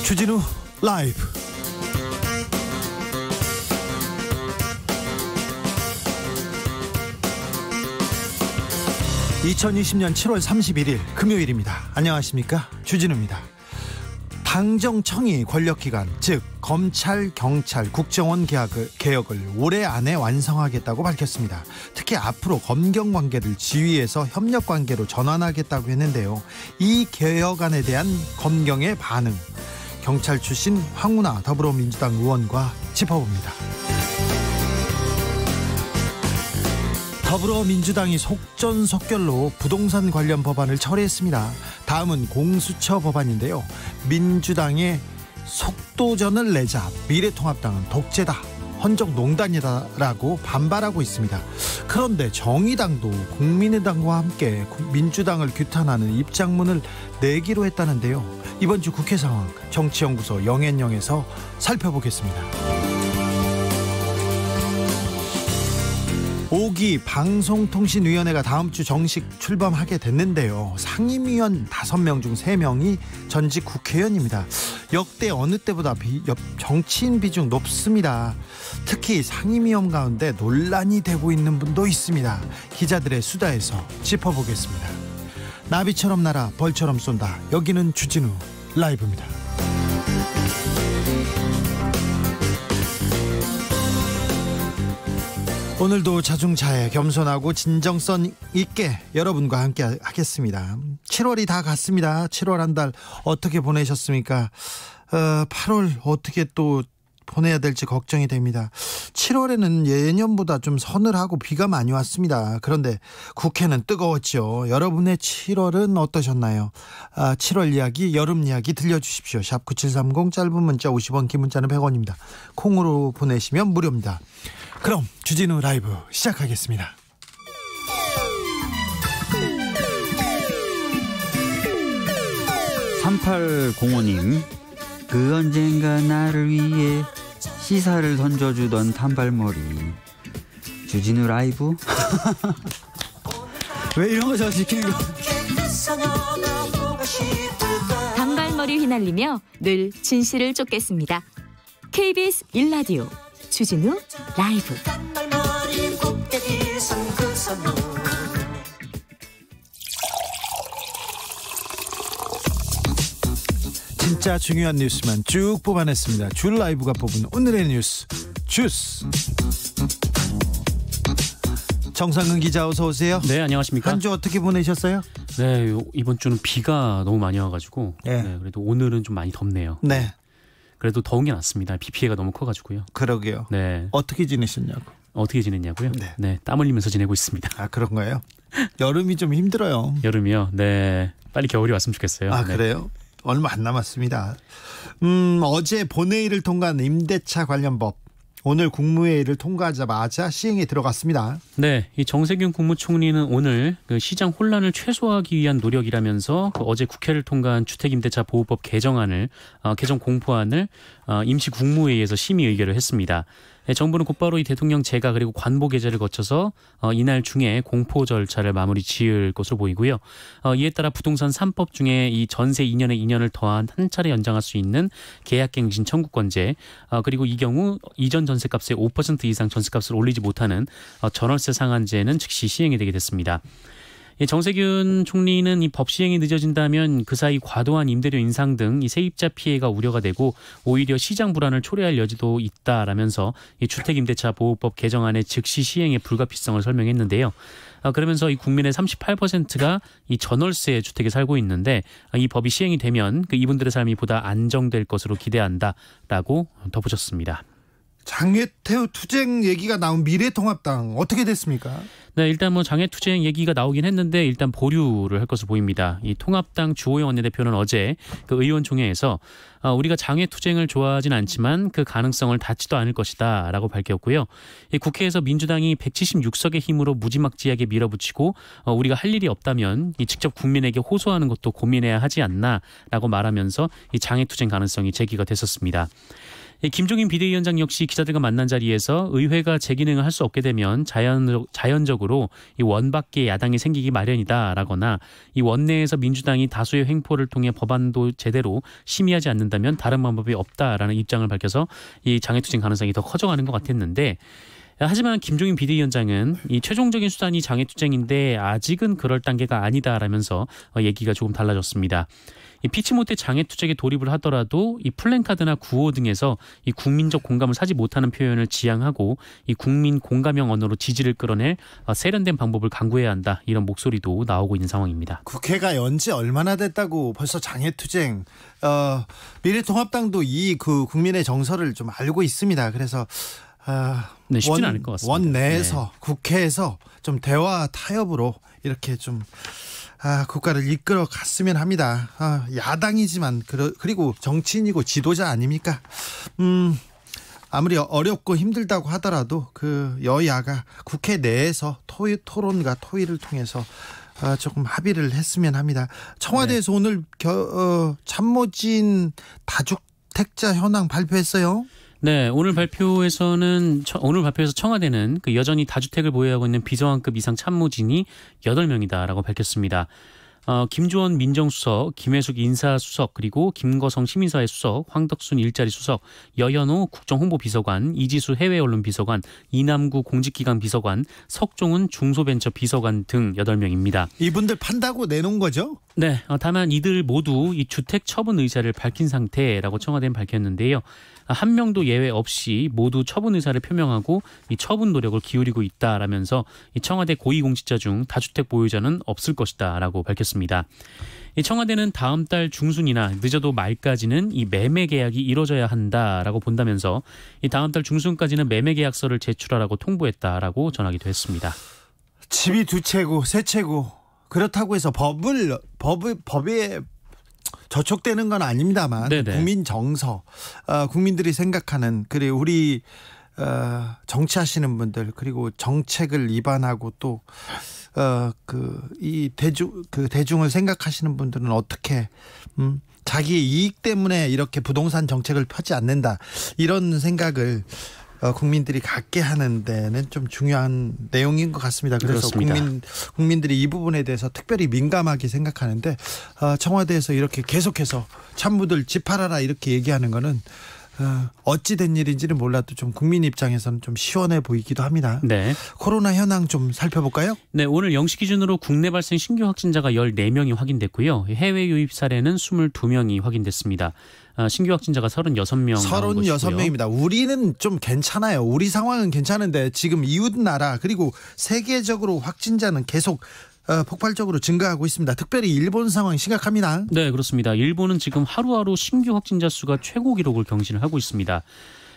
주진우 라이브. 2020년 7월 31일 금요일입니다. 안녕하십니까, 주진우입니다. 당정청이 권력기관, 즉 검찰, 경찰, 국정원 개혁을 올해 안에 완성하겠다고 밝혔습니다. 특히 앞으로 검경관계를 지휘해서 협력관계로 전환하겠다고 했는데요. 이 개혁안에 대한 검경의 반응, 경찰 출신 황운하 더불어민주당 의원과 짚어봅니다. 더불어민주당이 속전속결로 부동산 관련 법안을 처리했습니다. 다음은 공수처 법안인데요. 민주당의 속도전을 내자 미래통합당은 독재다, 헌정농단이다라고 반발하고 있습니다. 그런데 정의당도 국민의당과 함께 민주당을 규탄하는 입장문을 내기로 했다는데요. 이번 주 국회 상황 정치연구소 영앤영에서 살펴보겠습니다. 5기 방송통신위원회가 다음 주 정식 출범하게 됐는데요. 상임위원 5명 중 3명이 전직 국회의원입니다. 역대 어느 때보다 정치인 비중 높습니다. 특히 상임위원 가운데 논란이 되고 있는 분도 있습니다. 기자들의 수다에서 짚어보겠습니다. 나비처럼 날아 벌처럼 쏜다. 여기는 주진우 라이브입니다. 오늘도 자중차에 겸손하고 진정성 있게 여러분과 함께 하겠습니다. 7월이 다 갔습니다. 7월 한 달 어떻게 보내셨습니까? 8월 어떻게 또 보내야 될지 걱정이 됩니다. 7월에는 예년보다 좀 서늘하고 비가 많이 왔습니다. 그런데 국회는 뜨거웠죠. 여러분의 7월은 어떠셨나요? 7월 이야기, 여름 이야기 들려주십시오. 샵 9730, 짧은 문자 50원, 긴 문자는 100원입니다. 콩으로 보내시면 무료입니다. 그럼 주진우 라이브 시작하겠습니다. (3805님) 그 언젠가 나를 위해 시사를 던져주던 단발머리 주진우 라이브. 왜 이런 거 저 시키는 거? 단발머리 휘날리며 늘 진실을 쫓겠습니다. KBS 1라디오 주진우 라이브. 진짜 중요한 뉴스만 쭉 뽑아냈습니다. 줄 라이브가 뽑은 오늘의 뉴스 주스. 정상근 기자, 어서 오세요. 네, 안녕하십니까. 한 주 어떻게 보내셨어요? 네, 이번 주는 비가 너무 많이 와가지고 네, 그래도 오늘은 좀 많이 덥네요. 네. 그래도 더운 게 낫습니다. 비 피해가 너무 커가지고요. 그러게요. 네. 어떻게 지내셨냐고. 어떻게 지냈냐고요? 네. 네, 땀 흘리면서 지내고 있습니다. 아, 그런가요? 여름이 좀 힘들어요. 여름이요? 네, 빨리 겨울이 왔으면 좋겠어요. 아, 네. 그래요? 얼마 안 남았습니다. 어제 본회의를 통과한 임대차 관련 법, 오늘 국무회의를 통과하자마자 시행에 들어갔습니다. 네, 이 정세균 국무총리는 오늘 그 시장 혼란을 최소화하기 위한 노력이라면서 어제 국회를 통과한 주택임대차 보호법 개정 공포안을 임시 국무회의에서 심의 의결을 했습니다. 정부는 곧바로 이 대통령 재가 그리고 관보 게재를 거쳐서 이날 중에 공포 절차를 마무리 지을 것으로 보이고요. 이에 따라 부동산 3법 중에 이 전세 2년에 2년을 더한 한 차례 연장할 수 있는 계약갱신 청구권제, 그리고 이 경우 이전 전세값의 5% 이상 전세값을 올리지 못하는 전월세 상한제는 즉시 시행이 되게 됐습니다. 정세균 총리는 이 법 시행이 늦어진다면 그 사이 과도한 임대료 인상 등 이 세입자 피해가 우려가 되고 오히려 시장 불안을 초래할 여지도 있다라면서 이 주택임대차 보호법 개정안의 즉시 시행의 불가피성을 설명했는데요. 그러면서 이 국민의 38%가 이 전월세 주택에 살고 있는데 이 법이 시행이 되면 이분들의 삶이 보다 안정될 것으로 기대한다라고 덧붙였습니다. 장애태우 투쟁 얘기가 나온 미래통합당 어떻게 됐습니까? 네, 일단 장애투쟁 얘기가 나오긴 했는데 일단 보류를 할 것으로 보입니다. 이 통합당 주호영 원내대표는 어제 그 의원총회에서 우리가 장애투쟁을 좋아하진 않지만 그 가능성을 닫지도 않을 것이다라고 밝혔고요. 이 국회에서 민주당이 176석의 힘으로 무지막지하게 밀어붙이고 우리가 할 일이 없다면 이 직접 국민에게 호소하는 것도 고민해야 하지 않나라고 말하면서 이 장애투쟁 가능성이 제기가 됐었습니다. 김종인 비대위원장 역시 기자들과 만난 자리에서 의회가 제 기능을 할 수 없게 되면 자연적으로 이 원밖에 야당이 생기기 마련이다라거나 이 원내에서 민주당이 다수의 횡포를 통해 법안도 제대로 심의하지 않는다면 다른 방법이 없다라는 입장을 밝혀서 이 장외투쟁 가능성이 더 커져가는 것 같았는데 하지만 김종인 비대위원장은 이 최종적인 수단이 장외투쟁인데 아직은 그럴 단계가 아니다라면서 얘기가 조금 달라졌습니다. 이 피치 못해 장애투쟁에 돌입을 하더라도 이 플랜카드나 구호 등에서 이 국민적 공감을 사지 못하는 표현을 지양하고 이 국민 공감형 언어로 지지를 끌어낼 세련된 방법을 강구해야 한다. 이런 목소리도 나오고 있는 상황입니다. 국회가 연지 얼마나 됐다고 벌써 장애투쟁. 미래통합당도 이 국민의 정서를 좀 알고 있습니다. 그래서 네, 쉽지는 않을 것 같습니다. 원내에서 국회에서 좀 대화 타협으로 이렇게 좀 국가를 이끌어 갔으면 합니다. 야당이지만 그리고 정치인이고 지도자 아닙니까? 아무리 어렵고 힘들다고 하더라도 그 여야가 국회 내에서 토론과 토의를 통해서 조금 합의를 했으면 합니다. 청와대에서 오늘 참모진 다주택자 현황 발표했어요. 네, 오늘 발표에서 청와대는 그 여전히 다주택을 보유하고 있는 비서관급 이상 참모진이 8명이다라고 밝혔습니다. 김조원 민정수석, 김혜숙 인사수석, 그리고 김거성 시민사회 수석, 황덕순 일자리 수석, 여현호 국정홍보비서관, 이지수 해외언론비서관, 이남구 공직기강 비서관, 석종은 중소벤처 비서관 등 8명입니다. 이분들 판다고 내놓은 거죠? 네, 다만 이들 모두 이 주택 처분 의사를 밝힌 상태라고 청와대는 밝혔는데요. 한 명도 예외 없이 모두 처분 의사를 표명하고 이 처분 노력을 기울이고 있다라면서 이 청와대 고위공직자 중 다주택 보유자는 없을 것이다라고 밝혔습니다. 이 청와대는 다음 달 중순이나 늦어도 말까지는 이 매매 계약이 이뤄져야 한다라고 본다면서 이 다음 달 중순까지는 매매 계약서를 제출하라고 통보했다라고 전하기도 했습니다. 집이 두 채고 세 채고 그렇다고 해서 법에 저촉되는 건 아닙니다만 네네. 국민 정서, 국민들이 생각하는 그리고 우리 정치하시는 분들 그리고 정책을 위반하고 또 대중을 생각하시는 분들은 어떻게 자기 이익 때문에 이렇게 부동산 정책을 펴지 않는다 이런 생각을 국민들이 갖게 하는 데는 좀 중요한 내용인 것 같습니다. 그래서 국민들이 이 부분에 대해서 특별히 민감하게 생각하는데 청와대에서 이렇게 계속해서 참모들 집 팔아라 이렇게 얘기하는 거는 어찌 된 일인지는 몰라도 좀 국민 입장에서는 좀 시원해 보이기도 합니다. 네. 코로나 현황 좀 살펴볼까요? 네, 오늘 0시 기준으로 국내 발생 신규 확진자가 14명이 확인됐고요. 해외 유입 사례는 22명이 확인됐습니다. 신규 확진자가 36명 36명입니다. 우리는 좀 괜찮아요. 우리 상황은 괜찮은데 지금 이웃 나라 그리고 세계적으로 확진자는 계속 폭발적으로 증가하고 있습니다. 특별히 일본 상황이 심각합니다. 네, 그렇습니다. 일본은 지금 하루하루 신규 확진자 수가 최고 기록을 경신을 하고 있습니다.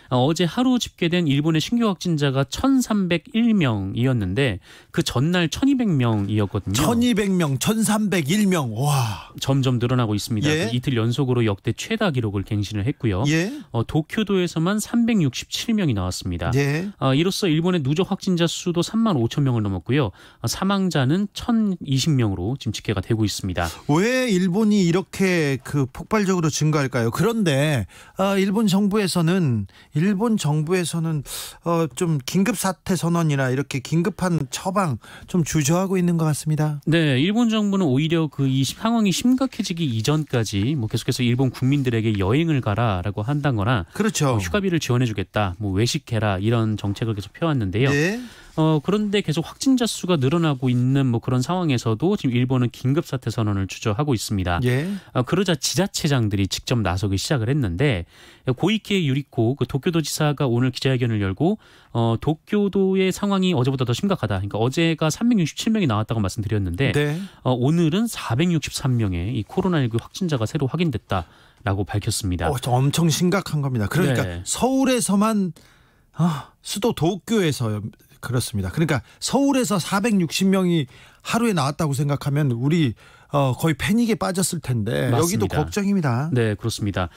어제 하루 집계된 일본의 신규 확진자가 1,301명이었는데 그 전날 1,200명이었거든요. 1,200명, 1,301명. 와. 점점 늘어나고 있습니다. 예? 이틀 연속으로 역대 최다 기록을 갱신을 했고요. 예? 도쿄도에서만 367명이 나왔습니다. 예? 이로써 일본의 누적 확진자 수도 3만 5천 명을 넘었고요. 사망자는 1,020명으로 지금 집계가 되고 있습니다. 왜 일본이 이렇게 폭발적으로 증가할까요? 그런데 일본 정부에서는 좀 긴급 사태 선언이나 이렇게 긴급한 처방 좀 주저하고 있는 것 같습니다. 네, 일본 정부는 오히려 이 상황이 심각해지기 이전까지 계속해서 일본 국민들에게 여행을 가라라고 한다거나, 그렇죠. 휴가비를 지원해주겠다, 외식해라 이런 정책을 계속 펴왔는데요. 네. 그런데 계속 확진자 수가 늘어나고 있는 그런 상황에서도 지금 일본은 긴급 사태 선언을 주저하고 있습니다. 예. 그러자 지자체장들이 직접 나서기 시작을 했는데 고이케 유리코 도쿄도지사가 오늘 기자회견을 열고 도쿄도의 상황이 어제보다 더 심각하다. 그러니까 어제가 367명이 나왔다고 말씀드렸는데 네. 오늘은 463명의 이 코로나19 확진자가 새로 확인됐다라고 밝혔습니다. 엄청 심각한 겁니다. 그러니까 네. 서울에서만 수도 도쿄에서 그렇습니다. 그러니까 서울에서 460명이 하루에 나왔다고 생각하면 우리 거의 패닉에 빠졌을 텐데 맞습니다. 여기도 걱정입니다. 네, 그렇습니다.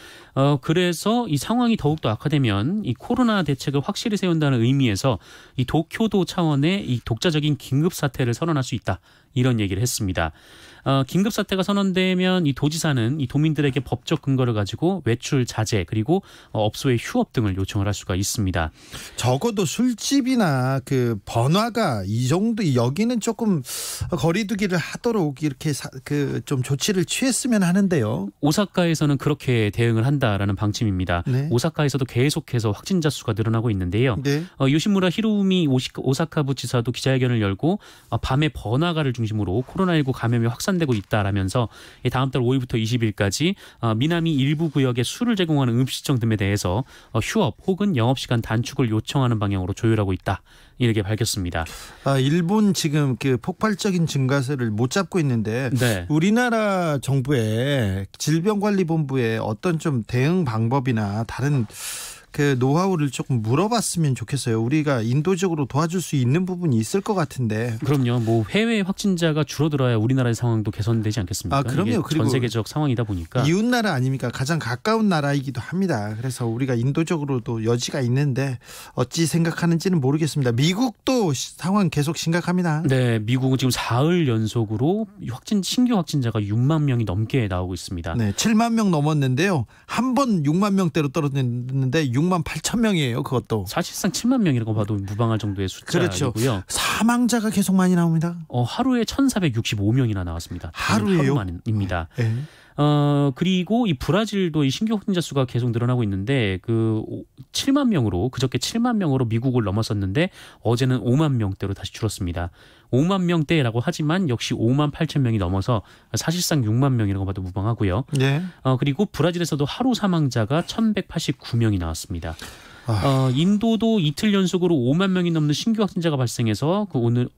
그래서 이 상황이 더욱더 악화되면 이 코로나 대책을 확실히 세운다는 의미에서 이 도쿄도 차원의 이 독자적인 긴급 사태를 선언할 수 있다. 이런 얘기를 했습니다. 긴급 사태가 선언되면 이 도지사는 이 도민들에게 법적 근거를 가지고 외출 자제 그리고 업소의 휴업 등을 요청을 할 수가 있습니다. 적어도 술집이나 그 번화가 이 정도 여기는 조금 거리두기를 하도록 이렇게 좀 조치를 취했으면 하는데요. 오사카에서는 그렇게 대응을 한다라는 방침입니다. 네. 오사카에서도 계속해서 확진자 수가 늘어나고 있는데요. 네. 요시무라 히로우미 오사카부 지사도 기자회견을 열고 밤에 번화가를 중심으로 코로나19 감염이 확산되고 있다라면서 다음 달 5일부터 20일까지 미나미 일부 구역에 술을 제공하는 음식점 등에 대해서 휴업 혹은 영업시간 단축을 요청하는 방향으로 조율하고 있다. 이렇게 밝혔습니다. 일본 지금 그 폭발적인 증가세를 못 잡고 있는데 네. 우리나라 정부의 질병관리본부에 어떤 좀 대응 방법이나 다른 그 노하우를 조금 물어봤으면 좋겠어요. 우리가 인도적으로 도와줄 수 있는 부분이 있을 것 같은데. 그럼요. 뭐 해외 확진자가 줄어들어야 우리나라의 상황도 개선되지 않겠습니까? 그럼요. 그리고 전 세계적 상황이다 보니까. 이웃 나라 아닙니까? 가장 가까운 나라이기도 합니다. 그래서 우리가 인도적으로도 여지가 있는데 어찌 생각하는지는 모르겠습니다. 미국도 상황 계속 심각합니다. 네, 미국은 지금 4일 연속으로 신규 확진자가 6만 명이 넘게 나오고 있습니다. 네, 7만 명 넘었는데요. 한 번 6만 명대로 떨어졌는데 6만 8천 명이에요. 그것도. 사실상 7만 명이라고 봐도 무방할 정도의 숫자이고요. 그렇죠. 사망자가 계속 많이 나옵니다. 하루에 1,465명이나 나왔습니다. 하루에요? 하루만입니다. 네. 그리고 이 브라질도 이 신규 확진자 수가 계속 늘어나고 있는데 7만 명으로 그저께 7만 명으로 미국을 넘었었는데 어제는 5만 명대로 다시 줄었습니다. 5만 명대라고 하지만 역시 5만 8천 명이 넘어서 사실상 6만 명이라고 봐도 무방하고요. 네. 그리고 브라질에서도 하루 사망자가 1,189명이 나왔습니다. 인도도 이틀 연속으로 5만 명이 넘는 신규 확진자가 발생해서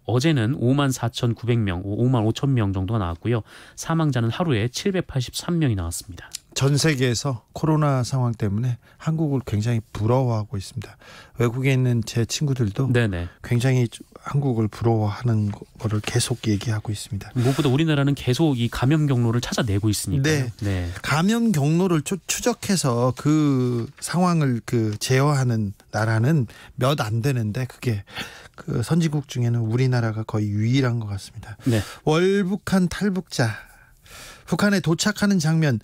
어제는 5만 4,900명, 5만 5천 명 정도가 나왔고요. 사망자는 하루에 783명이 나왔습니다. 전 세계에서 코로나 상황 때문에 한국을 굉장히 부러워하고 있습니다. 외국에 있는 제 친구들도 네네. 굉장히 한국을 부러워하는 거를 계속 얘기하고 있습니다. 무엇보다 우리나라는 계속 이 감염 경로를 찾아내고 있으니까요. 네. 감염 경로를 추적해서 그 상황을 제어하는 나라는 몇 안 되는데 그게 그 선진국 중에는 우리나라가 거의 유일한 것 같습니다. 네. 월북한 탈북자 북한에 도착하는 장면,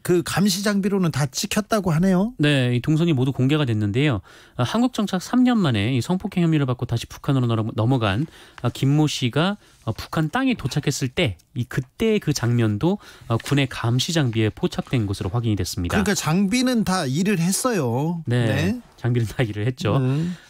그 감시 장비로는 다 찍혔다고 하네요. 네, 이 동선이 모두 공개가 됐는데요. 한국 정착 3년 만에 이 성폭행 혐의를 받고 다시 북한으로 넘어간 김모 씨가 북한 땅에 도착했을 때 그때 그 장면도 군의 감시 장비에 포착된 것으로 확인이 됐습니다. 그러니까 장비는 다 일을 했어요. 네. 장비는 다 일을 했죠.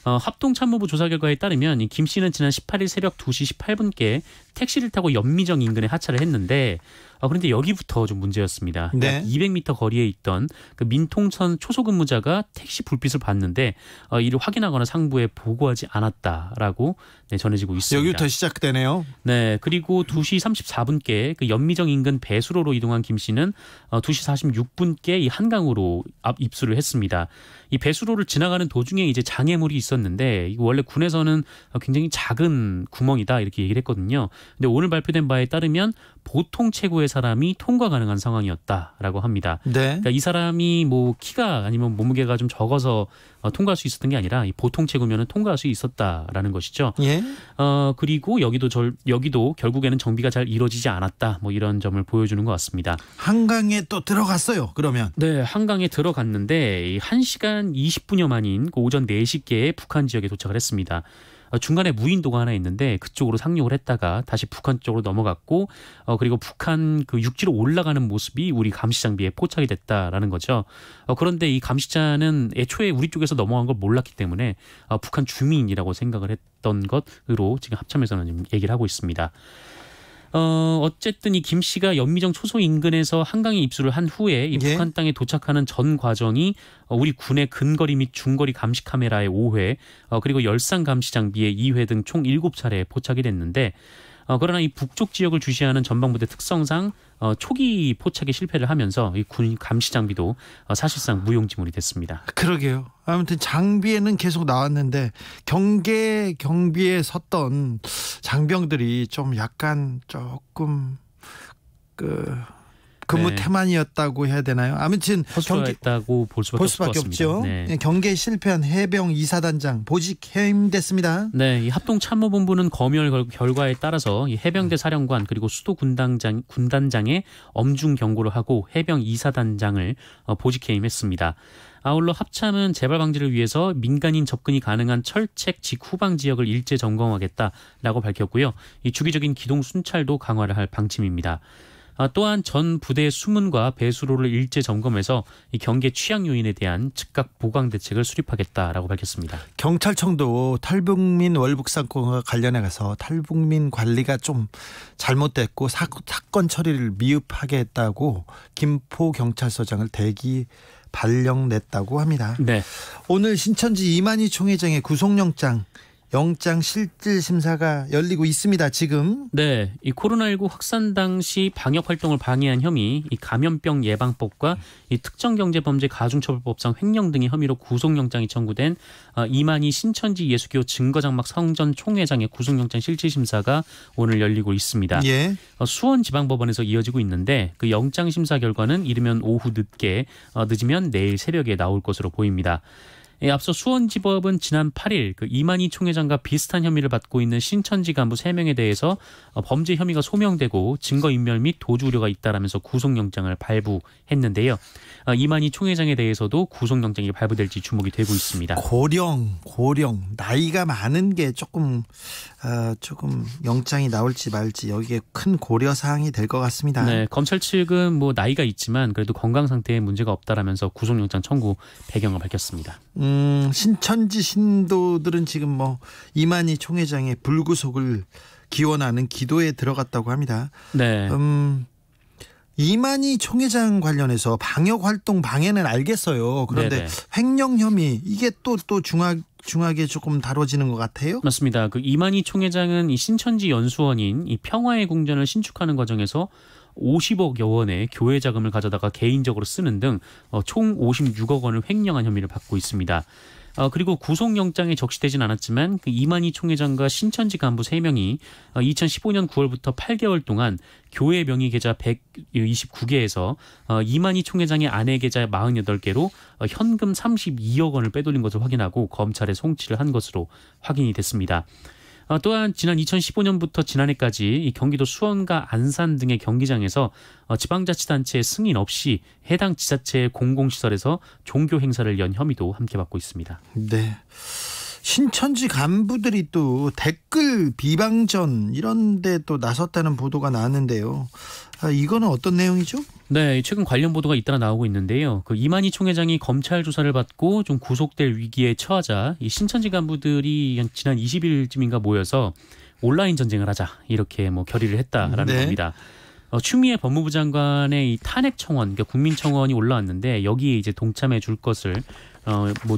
합동참모부 조사 결과에 따르면 이 김 씨는 지난 18일 새벽 2시 18분께 택시를 타고 연미정 인근에 하차를 했는데 그런데 여기부터 좀 문제였습니다. 네. 약 200m 거리에 있던 그 민통선 초소근무자가 택시 불빛을 봤는데 이를 확인하거나 상부에 보고하지 않았다라고 전해지고 있습니다. 여기부터 시작되네요. 네, 그리고 2시 34분께 그 연미정 인근 배수로로 이동한 김 씨는 2시 46분께 이 한강으로 입수를 했습니다. 이 배수로를 지나가는 도중에 이제 장애물이 있었는데 이거 원래 군에서는 굉장히 작은 구멍이다 이렇게 얘기를 했거든요. 근데 오늘 발표된 바에 따르면 보통 체구의 사람이 통과 가능한 상황이었다라고 합니다. 네. 그러니까 이 사람이 뭐 키가 아니면 몸무게가 좀 적어서 통과할 수 있었던 게 아니라 이 보통 체구면은 통과할 수 있었다라는 것이죠. 예. 그리고 여기도 결국에는 정비가 잘 이루어지지 않았다. 뭐 이런 점을 보여주는 것 같습니다. 한강에 또 들어갔어요. 그러면. 네, 한강에 들어갔는데 1시간 20분여 만인 오전 4시께 북한 지역에 도착을 했습니다. 중간에 무인도가 하나 있는데 그쪽으로 상륙을 했다가 다시 북한 쪽으로 넘어갔고 그리고 북한 그 육지로 올라가는 모습이 우리 감시 장비에 포착이 됐다라는 거죠. 그런데 이 감시자는 애초에 우리 쪽에서 넘어간 걸 몰랐기 때문에 북한 주민이라고 생각을 했던 것으로 지금 합참에서는 지금 얘기를 하고 있습니다. 어쨌든 이 김 씨가 연미정 초소 인근에서 한강에 입수를 한 후에 이 북한 땅에 도착하는 전 과정이 우리 군의 근거리 및 중거리 감시 카메라의 5회 그리고 열상 감시 장비의 2회 등 총 7차례 포착이 됐는데 그러나 이 북쪽 지역을 주시하는 전방부대 특성상 초기 포착에 실패를 하면서 이 군 감시 장비도 사실상 무용지물이 됐습니다. 그러게요. 아무튼 장비에는 계속 나왔는데 경비에 섰던 장병들이 좀 약간 조금 근무 네. 태만이었다고 해야 되나요? 아무튼 허술했다고 볼 수밖에 없죠. 네. 경계에 실패한 해병 이사단장 보직 해임됐습니다. 네, 이 합동참모본부는 검열 결과에 따라서 이 해병대 사령관 그리고 수도 군단장에 엄중 경고를 하고 해병 이사단장을 보직 해임했습니다. 아울러 합참은 재발 방지를 위해서 민간인 접근이 가능한 철책 직후방 지역을 일제 점검하겠다라고 밝혔고요. 이 주기적인 기동 순찰도 강화를 할 방침입니다. 또한 전 부대의 수문과 배수로를 일제 점검해서 이 경계 취약 요인에 대한 즉각 보강 대책을 수립하겠다라고 밝혔습니다. 경찰청도 탈북민 월북 사건과 관련해 가서 탈북민 관리가 좀 잘못됐고 사건 처리를 미흡하게 했다고 김포 경찰서장을 대기 발령 냈다고 합니다. 네. 오늘 신천지 이만희 총회장의 구속영장 실질 심사가 열리고 있습니다. 지금. 네, 이 코로나19 확산 당시 방역 활동을 방해한 혐의, 이 감염병 예방법과 이 특정경제범죄 가중처벌법상 횡령 등의 혐의로 구속영장이 청구된 이만희 신천지 예수교 증거장막 성전 총회장의 구속영장 실질 심사가 오늘 열리고 있습니다. 예. 수원지방법원에서 이어지고 있는데 그 영장 심사 결과는 이르면 오후 늦으면 내일 새벽에 나올 것으로 보입니다. 앞서 수원지법은 지난 8일 그 이만희 총회장과 비슷한 혐의를 받고 있는 신천지 간부 3명에 대해서 범죄 혐의가 소명되고 증거인멸 및 도주 우려가 있다라면서 구속영장을 발부했는데요. 이만희 총회장에 대해서도 구속영장이 발부될지 주목이 되고 있습니다. 고령 나이가 많은 게 조금 영장이 나올지 말지 여기에 큰 고려 사항이 될 것 같습니다. 네, 검찰 측은 뭐 나이가 있지만 그래도 건강 상태에 문제가 없다라면서 구속영장 청구 배경을 밝혔습니다. 신천지 신도들은 지금 이만희 총회장의 불구속을 기원하는 기도에 들어갔다고 합니다. 네. 이만희 총회장 관련해서 방역 활동 방해는 알겠어요. 그런데 네네. 횡령 혐의 이게 또 중하게 조금 다뤄지는 것 같아요. 맞습니다. 그 이만희 총회장은 이 신천지 연수원인 이 평화의 궁전을 신축하는 과정에서 50억여 원의 교회 자금을 가져다가 개인적으로 쓰는 등 총 56억 원을 횡령한 혐의를 받고 있습니다. 그리고 구속영장에 적시되진 않았지만 그 이만희 총회장과 신천지 간부 3명이 2015년 9월부터 8개월 동안 교회 명의 계좌 129개에서 이만희 총회장의 아내 계좌 48개로 현금 32억 원을 빼돌린 것을 확인하고 검찰에 송치를 한 것으로 확인이 됐습니다. 또한 지난 2015년부터 지난해까지 이 경기도 수원과 안산 등의 경기장에서 지방자치단체의 승인 없이 해당 지자체의 공공시설에서 종교 행사를 연 혐의도 함께 받고 있습니다. 네. 신천지 간부들이 또 댓글 비방전 이런 데 또 나섰다는 보도가 나왔는데요. 이거는 어떤 내용이죠? 네, 최근 관련 보도가 잇따라 나오고 있는데요. 그 이만희 총회장이 검찰 조사를 받고 좀 구속될 위기에 처하자 이 신천지 간부들이 지난 20일쯤인가 모여서 온라인 전쟁을 하자 이렇게 결의를 했다라는 네. 겁니다. 추미애 법무부 장관의 이 탄핵 청원, 그러니까 국민 청원이 올라왔는데 여기에 이제 동참해 줄 것을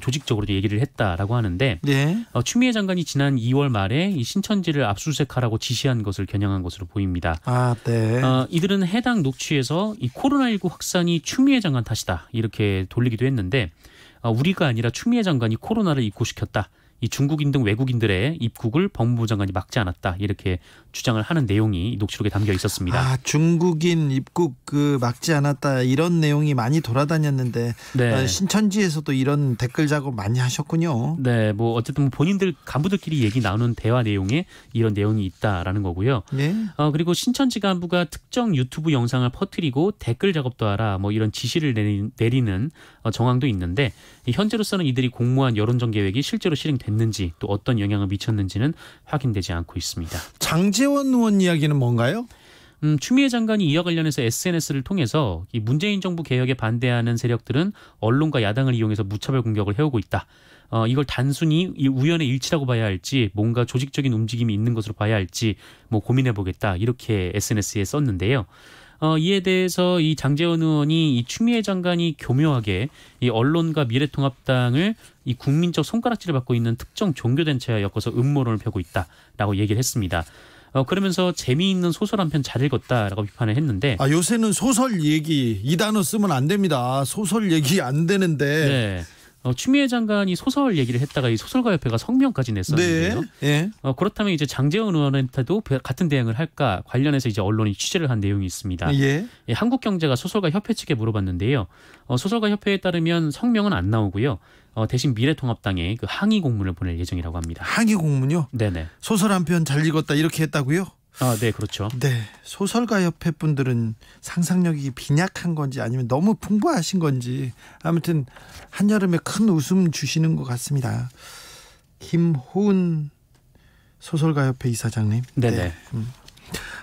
조직적으로 얘기를 했다라고 하는데 네. 추미애 장관이 지난 2월 말에 이 신천지를 압수수색하라고 지시한 것을 겨냥한 것으로 보입니다. 네. 이들은 해당 녹취에서 이 코로나19 확산이 추미애 장관 탓이다 이렇게 돌리기도 했는데 우리가 아니라 추미애 장관이 코로나를 입고시켰다. 이 중국인 등 외국인들의 입국을 법무부 장관이 막지 않았다 이렇게 주장을 하는 내용이 녹취록에 담겨 있었습니다. 중국인 입국 막지 않았다 이런 내용이 많이 돌아다녔는데 네. 신천지에서도 이런 댓글 작업 많이 하셨군요. 네, 어쨌든 본인들 간부들끼리 얘기 나누는 대화 내용에 이런 내용이 있다라는 거고요. 네. 그리고 신천지 간부가 특정 유튜브 영상을 퍼뜨리고 댓글 작업도 하라 이런 지시를 내리는 정황도 있는데 현재로서는 이들이 공모한 여론전 계획이 실제로 실행됐는지 또 어떤 영향을 미쳤는지는 확인되지 않고 있습니다. 장제원 의원 이야기는 뭔가요? 추미애 장관이 이와 관련해서 SNS를 통해서 이 문재인 정부 개혁에 반대하는 세력들은 언론과 야당을 이용해서 무차별 공격을 해오고 있다. 이걸 단순히 우연의 일치라고 봐야 할지 뭔가 조직적인 움직임이 있는 것으로 봐야 할지 고민해보겠다 이렇게 SNS에 썼는데요. 이에 대해서 이 장제원 의원이 이 추미애 장관이 교묘하게 이 언론과 미래통합당을 이 국민적 손가락질을 받고 있는 특정 종교단체와 엮어서 음모론을 펴고 있다라고 얘기를 했습니다. 그러면서 재미있는 소설 한 편 잘 읽었다라고 비판을 했는데 요새는 소설 얘기 이 단어 쓰면 안 됩니다. 소설 얘기 안 되는데. 네. 추미애 장관이 소설 얘기를 했다가 이 소설가협회가 성명까지 냈었는데요. 네. 그렇다면 이제 장제원 의원한테도 같은 대응을 할까 관련해서 이제 언론이 취재를 한 내용이 있습니다. 예. 한국경제가 소설가협회 측에 물어봤는데요. 소설가협회에 따르면 성명은 안 나오고요. 대신 미래통합당에 그 항의 공문을 보낼 예정이라고 합니다. 항의 공문요? 네네. 소설 한 편 잘 읽었다 이렇게 했다고요? 네, 그렇죠. 네, 소설가협회 분들은 상상력이 빈약한 건지 아니면 너무 풍부하신 건지 아무튼 한여름에 큰 웃음 주시는 것 같습니다. 김호은 소설가협회 이사장님. 네네. 네.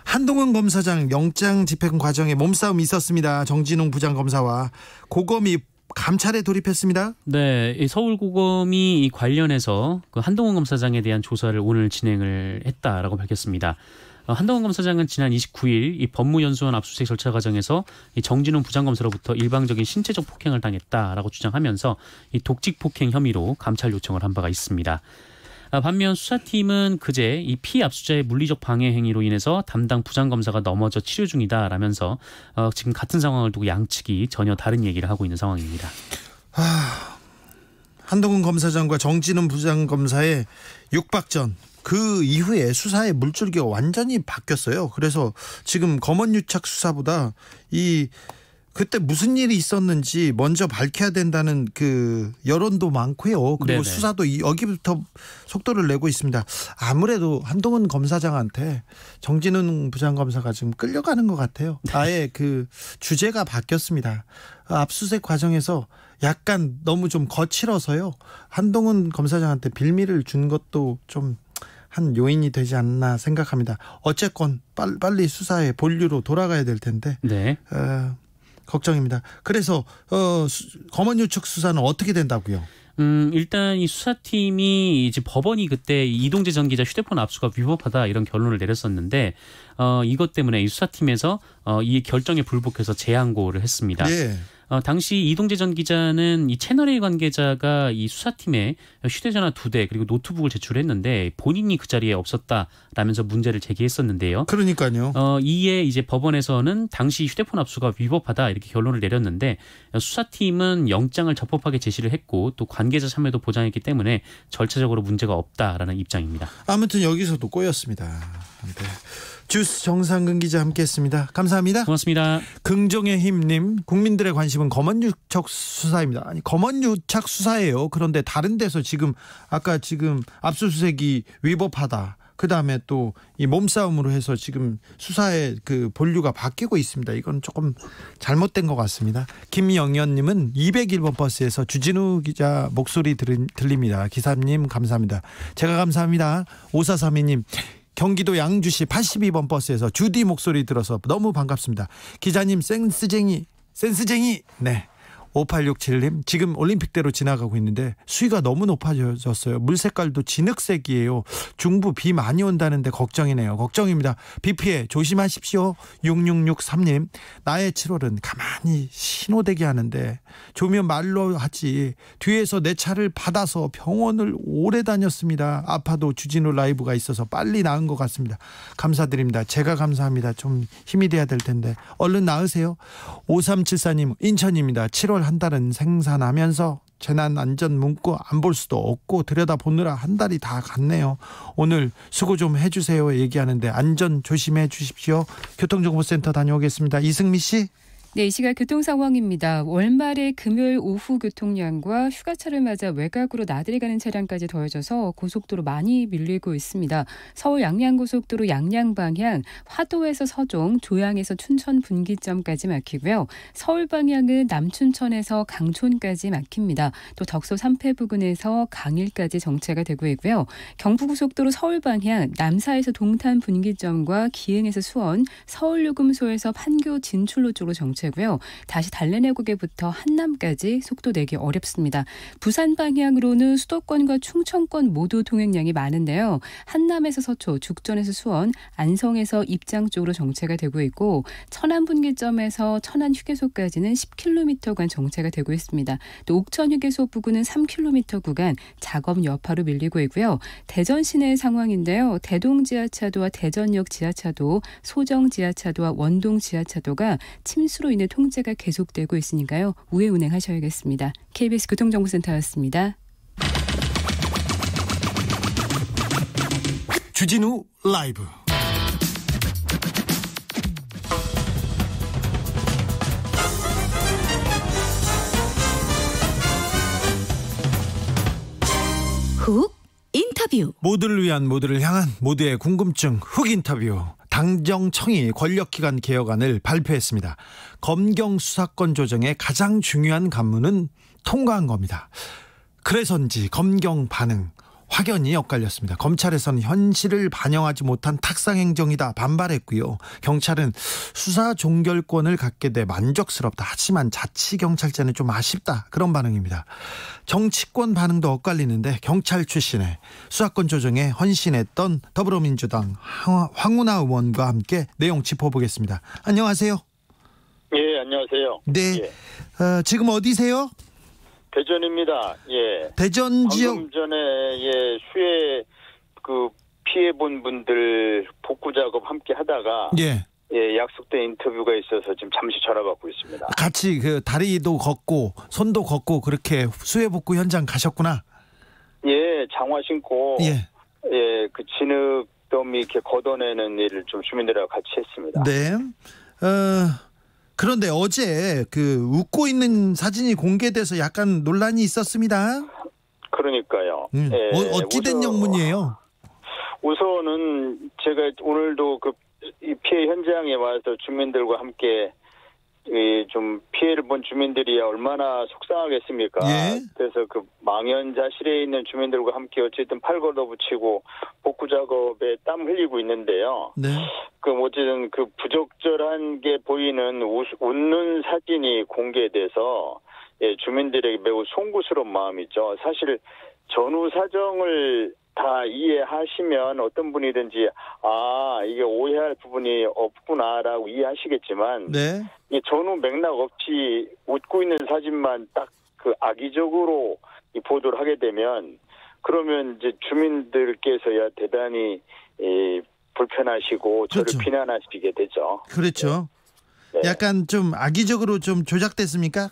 한동훈 검사장 영장 집행 과정에 몸싸움이 있었습니다. 정진웅 부장검사와 고검이 감찰에 돌입했습니다. 네, 서울고검이 이 관련해서 그 한동훈 검사장에 대한 조사를 오늘 진행을 했다라고 밝혔습니다. 한동훈 검사장은 지난 29일 이 법무연수원 압수수색 절차 과정에서 이 정진웅 부장검사로부터 일방적인 신체적 폭행을 당했다라고 주장하면서 이 독직 폭행 혐의로 감찰 요청을 한 바가 있습니다. 반면 수사팀은 그제 이 피압수자의 물리적 방해 행위로 인해서 담당 부장검사가 넘어져 치료 중이다라면서 지금 같은 상황을 두고 양측이 전혀 다른 얘기를 하고 있는 상황입니다. 한동훈 검사장과 정진웅 부장검사의 육박전 그 이후에 수사의 물줄기가 완전히 바뀌었어요. 그래서 지금 검언유착 수사보다 그때 무슨 일이 있었는지 먼저 밝혀야 된다는 그 여론도 많고요. 그리고 네네. 수사도 여기부터 속도를 내고 있습니다. 아무래도 한동훈 검사장한테 정진웅 부장검사가 지금 끌려가는 것 같아요. 아예 그 주제가 바뀌었습니다. 압수수색 과정에서 약간 너무 좀 거칠어서요. 한동훈 검사장한테 빌미를 준 것도 좀 한 요인이 되지 않나 생각합니다. 어쨌건 빨리 수사의 본류로 돌아가야 될 텐데 네. 걱정입니다. 그래서 검언유착 수사는 어떻게 된다고요? 일단 이 수사팀이 이제 법원이 그때 이동재 전 기자 휴대폰 압수가 위법하다 이런 결론을 내렸었는데 이것 때문에 이 수사팀에서 이 결정에 불복해서 재항고를 했습니다. 네. 당시 이동재 전 기자는 이 채널A 관계자가 이 수사팀에 휴대전화 2대 그리고 노트북을 제출했는데 본인이 그 자리에 없었다라면서 문제를 제기했었는데요. 그러니까요. 이에 이제 법원에서는 당시 휴대폰 압수가 위법하다 이렇게 결론을 내렸는데 수사팀은 영장을 적법하게 제시를 했고 또 관계자 참여도 보장했기 때문에 절차적으로 문제가 없다라는 입장입니다. 아무튼 여기서도 꼬였습니다. 네. 주스 정상근 기자 함께했습니다. 감사합니다. 고맙습니다. 긍정의 힘님, 국민들의 관심은 검언유착 수사입니다. 아니 검언유착 수사예요. 그런데 다른 데서 지금 압수수색이 위법하다. 그 다음에 또 이 몸싸움으로 해서 지금 수사의 그 본류가 바뀌고 있습니다. 이건 조금 잘못된 것 같습니다. 김영현님은 201번 버스에서 주진우 기자 목소리 들립니다. 기사님 감사합니다. 제가 감사합니다. 5432님. 경기도 양주시 82번 버스에서 주디 목소리 들어서 너무 반갑습니다. 기자님 센스쟁이. 네. 5867님 지금 올림픽대로 지나가고 있는데 수위가 너무 높아졌어요. 물 색깔도 진흙색이에요. 중부 비 많이 온다는데 걱정이네요. 걱정입니다. 비 피해 조심하십시오. 6663님 나의 7월은 가만히 신호대기 하는데 조면 말로 하지 뒤에서 내 차를 받아서 병원을 오래 다녔습니다. 아파도 주진우 라이브가 있어서 빨리 나은 것 같습니다. 감사드립니다. 제가 감사합니다. 좀 힘이 돼야 될 텐데 얼른 나으세요. 5374님 인천입니다. 7월 한 달은 생산하면서 재난 안전 문구 안 볼 수도 없고 들여다보느라 한 달이 다 갔네요. 오늘 수고 좀 해주세요 얘기하는데 안전 조심해 주십시오. 교통정보센터 다녀오겠습니다. 이승미 씨. 네, 이 시각 교통 상황입니다. 월말의 금요일 오후 교통량과 휴가철을 맞아 외곽으로 나들이 가는 차량까지 더해져서 고속도로 많이 밀리고 있습니다. 서울 양양고속도로 양양 방향 화도에서 서종, 조양에서 춘천 분기점까지 막히고요. 서울 방향은 남춘천에서 강촌까지 막힙니다. 또 덕소 3패 부근에서 강일까지 정체가 되고 있고요. 경부고속도로 서울 방향 남사에서 동탄 분기점과 기흥에서 수원, 서울요금소에서 판교 진출로 쪽으로 정체 고요. 다시 달래내고개부터 한남까지 속도 내기 어렵습니다. 부산 방향으로는 수도권과 충청권 모두 통행량이 많은데요. 한남에서 서초, 죽전에서 수원, 안성에서 입장 쪽으로 정체가 되고 있고 천안 분기점에서 천안 휴게소까지는 10km간 정체가 되고 있습니다. 또 옥천 휴게소 부근은 3km 구간 작업 여파로 밀리고 있고요. 대전 시내 상황인데요. 대동 지하차도와 대전역 지하차도, 소정 지하차도와 원동 지하차도가 침수로 사고로 인해 통제가 계속되고 있으니까요. 우회 운행하셔야겠습니다. KBS 교통정보센터였습니다. 주진우 라이브. 훅 인터뷰. 모두를 위한, 모두를 향한, 모두의 궁금증 훅 인터뷰. 당정청이 권력기관 개혁안을 발표했습니다. 검경 수사권 조정의 가장 중요한 관문은 통과한 겁니다. 그래서인지 검경 반응 확연히 엇갈렸습니다. 검찰에서는 현실을 반영하지 못한 탁상행정이다 반발했고요. 경찰은 수사 종결권을 갖게 돼 만족스럽다. 하지만 자치경찰제는 좀 아쉽다. 그런 반응입니다. 정치권 반응도 엇갈리는데 경찰 출신의 수사권 조정에 헌신했던 더불어민주당 황운하 의원과 함께 내용 짚어보겠습니다. 안녕하세요. 예, 안녕하세요. 네, 예. 지금 어디세요? 대전입니다. 예. 대전 지역. 방금 전에 수해 피해 본 분들 복구 작업 함께 하다가 약속된 인터뷰가 있어서 지금 잠시 전화 받고 있습니다. 같이 다리도 걷고 손도 걷고 그렇게 수해 복구 현장 가셨구나. 예, 장화 신고 그 진흙 더미 이렇게 걷어내는 일을 좀 주민들하고 같이 했습니다. 네. 그런데 어제 웃고 있는 사진이 공개돼서 약간 논란이 있었습니다. 그러니까요. 어찌된 영문이에요? 우선은 제가 오늘도 이 피해 현장에 와서 주민들과 함께 좀 피해를 본 주민들이 얼마나 속상하겠습니까? 예? 그래서 망연자실에 있는 주민들과 함께 어쨌든 팔 걷어붙이고 복구 작업에 땀 흘리고 있는데요. 네. 어쨌든 부적절한 게 보이는 웃는 사진이 공개돼서 주민들에게 매우 송구스러운 마음이죠. 사실 전후 사정을 다 이해하시면 어떤 분이든지 이게 오해할 부분이 없구나라고 이해하시겠지만 네. 이 전후 맥락 없이 웃고 있는 사진만 딱 악의적으로 이 보도를 하게 되면 그러면 이제 주민들께서야 대단히 불편하시고 저를 그렇죠. 비난하시게 되죠. 그렇죠. 네. 약간 좀 악의적으로 좀 조작됐습니까?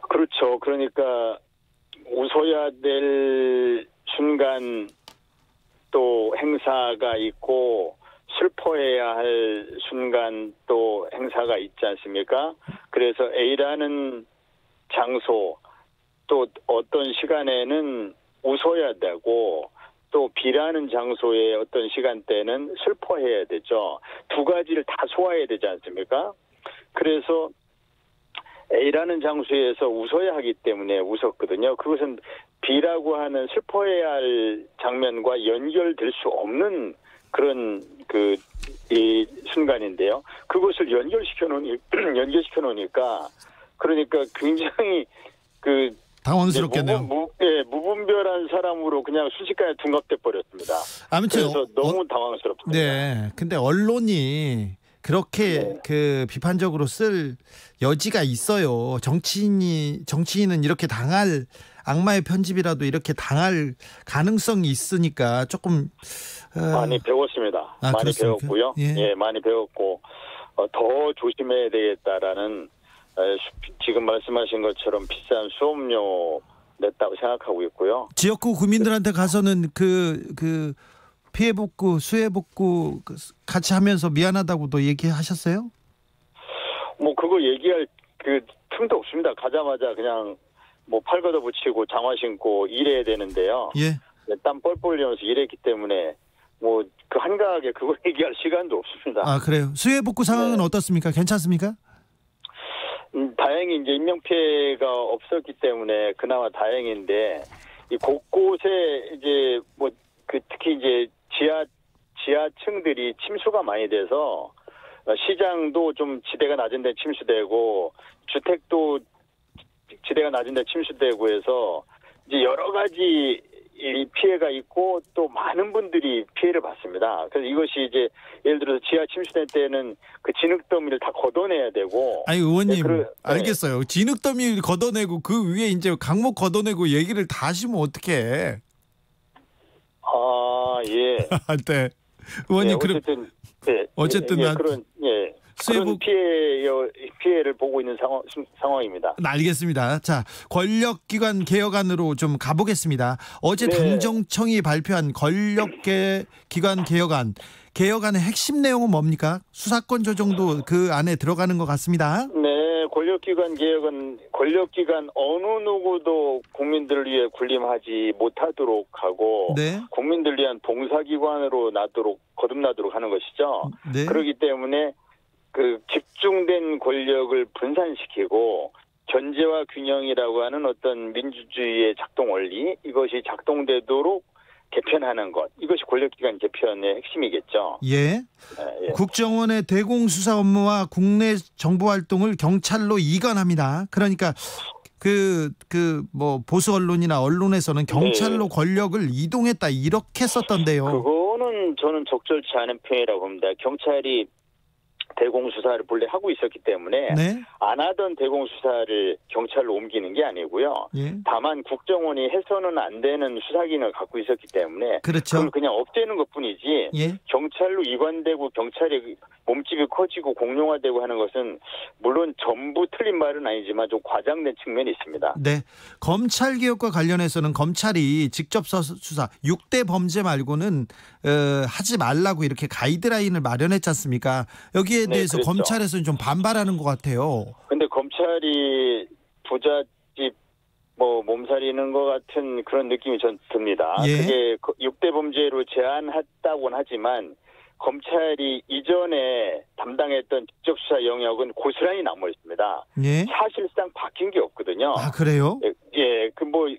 그렇죠. 그러니까 웃어야 될 순간 또 행사가 있고 슬퍼해야 할 순간 또 행사가 있지 않습니까? 그래서 A라는 장소 또 어떤 시간에는 웃어야 되고 또 B라는 장소의 어떤 시간대는 슬퍼해야 되죠. 두 가지를 다 소화해야 되지 않습니까? 그래서 A라는 장소에서 웃어야 하기 때문에 웃었거든요. 그것은 B라고 하는 슬퍼해야 할 장면과 연결될 수 없는 그런 이 순간인데요. 그것을 연결시켜 놓으니까 그러니까 굉장히 당황스럽겠네요. 무분별한 사람으로 그냥 순식간에 둔갑돼 버렸습니다. 아무튼 그래서 너무 당황스럽습니다. 네. 근데 언론이 그렇게 비판적으로 쓸 여지가 있어요. 정치인은 이렇게 당할 악마의 편집이라도 이렇게 당할 가능성이 있으니까 조금 많이 배웠습니다. 많이 그렇습니까? 배웠고요. 예. 많이 배웠고 더 조심해야 되겠다라는 지금 말씀하신 것처럼 비싼 수업료 냈다고 생각하고 있고요. 지역구 구민들한테 가서는 피해 복구, 수해 복구 같이 하면서 미안하다고도 얘기하셨어요? 그거 얘기할 틈도 없습니다. 가자마자 그냥 팔 걷어붙이고 장화 신고 일해야 되는데요. 예. 땀 뻘뻘 흘리면서 일했기 때문에 한가하게 그거 얘기할 시간도 없습니다. 아, 그래요? 수해 복구 상황은 어떻습니까? 괜찮습니까? 다행히 이제 인명 피해가 없었기 때문에 그나마 다행인데 이 곳곳에 이제 특히 이제 지하층들이 침수가 많이 돼서 시장도 좀 지대가 낮은 데 침수되고 주택도 지대가 낮은 데 침수되고 해서 이제 여러 가지 이 피해가 있고 또 많은 분들이 피해를 받습니다. 그래서 이것이 이제 예를 들어서 지하 침수된 때는 진흙 더미를 다 걷어내야 되고. 아니 의원님 알겠어요. 진흙 더미 걷어내고 그 위에 이제 강목 걷어내고 얘기를 다 하시면 어떡해? 예. 네. 의원님 어쨌든 수해복 그런 피해를 보고 있는 상황입니다. 알겠습니다. 자, 권력기관 개혁안으로 좀 가보겠습니다. 어제 네. 당정청이 발표한 권력기관 개혁안의 핵심 내용은 뭡니까? 수사권 조정도 그 안에 들어가는 것 같습니다. 네, 권력기관 개혁은 권력기관 어느 누구도 국민들을 위해 군림하지 못하도록 하고 네. 국민들을 위한 봉사기관으로 거듭나도록 하는 것이죠. 네. 그렇기 때문에 그 집중된 권력을 분산시키고 견제와 균형이라고 하는 어떤 민주주의의 작동 원리, 이것이 작동되도록 개편하는 것, 이것이 권력기관 개편의 핵심이겠죠. 예. 예. 국정원의 대공수사 업무와 국내 정보 활동을 경찰로 이관합니다. 그러니까 뭐 보수 언론이나 언론에서는 경찰로 권력을 이동했다 이렇게 썼던데요. 그거는 저는 적절치 않은 표현이라고 봅니다. 경찰이 대공수사를 본래 하고 있었기 때문에 네. 안 하던 대공수사를 경찰로 옮기는 게 아니고요. 예. 다만 국정원이 해서는 안 되는 수사기능을 갖고 있었기 때문에 그렇죠. 그걸 그냥 없애는 것뿐이지 예. 경찰로 이관되고 경찰의 몸집이 커지고 공룡화되고 하는 것은 물론 전부 틀린 말은 아니지만 좀 과장된 측면이 있습니다. 네. 검찰 개혁과 관련해서는 검찰이 직접 수사 6대 범죄 말고는 하지 말라고 이렇게 가이드라인을 마련했지 않습니까? 여기에 대해서 그렇죠. 검찰에서는 좀 반발하는 것 같아요. 근데 검찰이 부잣집 몸살이는 것 같은 그런 느낌이 전 듭니다. 예. 그게 6대 범죄로 제한했다고는 하지만 검찰이 이전에 담당했던 직접 수사 영역은 고스란히 남아 있습니다. 예. 사실상 바뀐 게 없거든요. 아, 그래요? 예,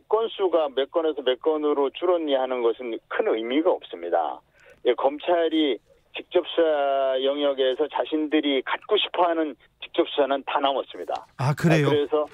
건수가 몇 건에서 몇 건으로 줄었냐 하는 것은 큰 의미가 없습니다. 예, 검찰이 직접 수사 영역에서 자신들이 갖고 싶어하는 직접 수사는 다 남았습니다. 아, 그래요? 그래서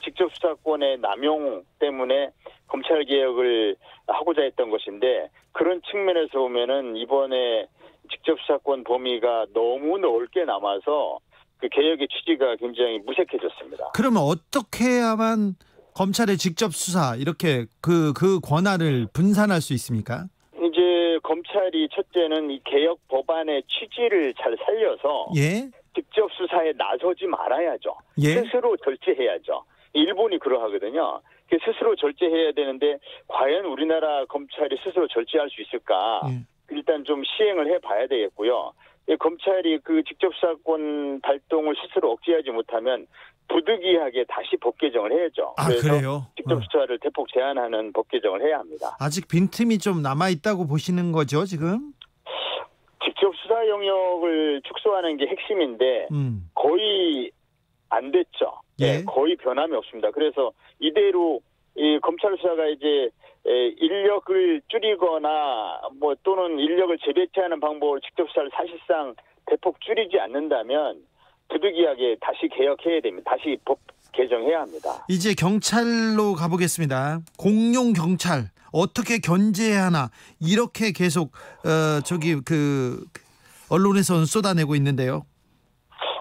직접 수사권의 남용 때문에 검찰 개혁을 하고자 했던 것인데 그런 측면에서 보면은 이번에 직접 수사권 범위가 너무 넓게 남아서 그 개혁의 취지가 굉장히 무색해졌습니다. 그러면 어떻게 해야만 검찰의 직접 수사 이렇게 그 권한을 분산할 수 있습니까? 이제 검찰이 첫째는 이 개혁 법안의 취지를 잘 살려서 예. 직접 수사에 나서지 말아야죠. 예. 스스로 절제해야죠. 일본이 그러하거든요. 스스로 절제해야 되는데 과연 우리나라 검찰이 스스로 절제할 수 있을까? 예. 일단 좀 시행을 해봐야 되겠고요. 검찰이 그 직접 수사권 발동을 스스로 억제하지 못하면 부득이하게 다시 법 개정을 해야죠. 아, 그래서 그래요? 직접 수사를 대폭 제한하는 법 개정을 해야 합니다. 아직 빈틈이 좀 남아있다고 보시는 거죠, 지금? 직접 수사 영역을 축소하는 게 핵심인데 거의 안 됐죠. 예. 거의 변함이 없습니다. 그래서 이대로 이 검찰 수사가 이제 인력을 줄이거나 또는 인력을 재배치하는 방법으로 직접 수사를 사실상 대폭 줄이지 않는다면 부득이하게 다시 개혁해야 됩니다. 다시 법 개정해야 합니다. 이제 경찰로 가보겠습니다. 공룡 경찰 어떻게 견제해야 하나 이렇게 계속 언론에서는 쏟아내고 있는데요.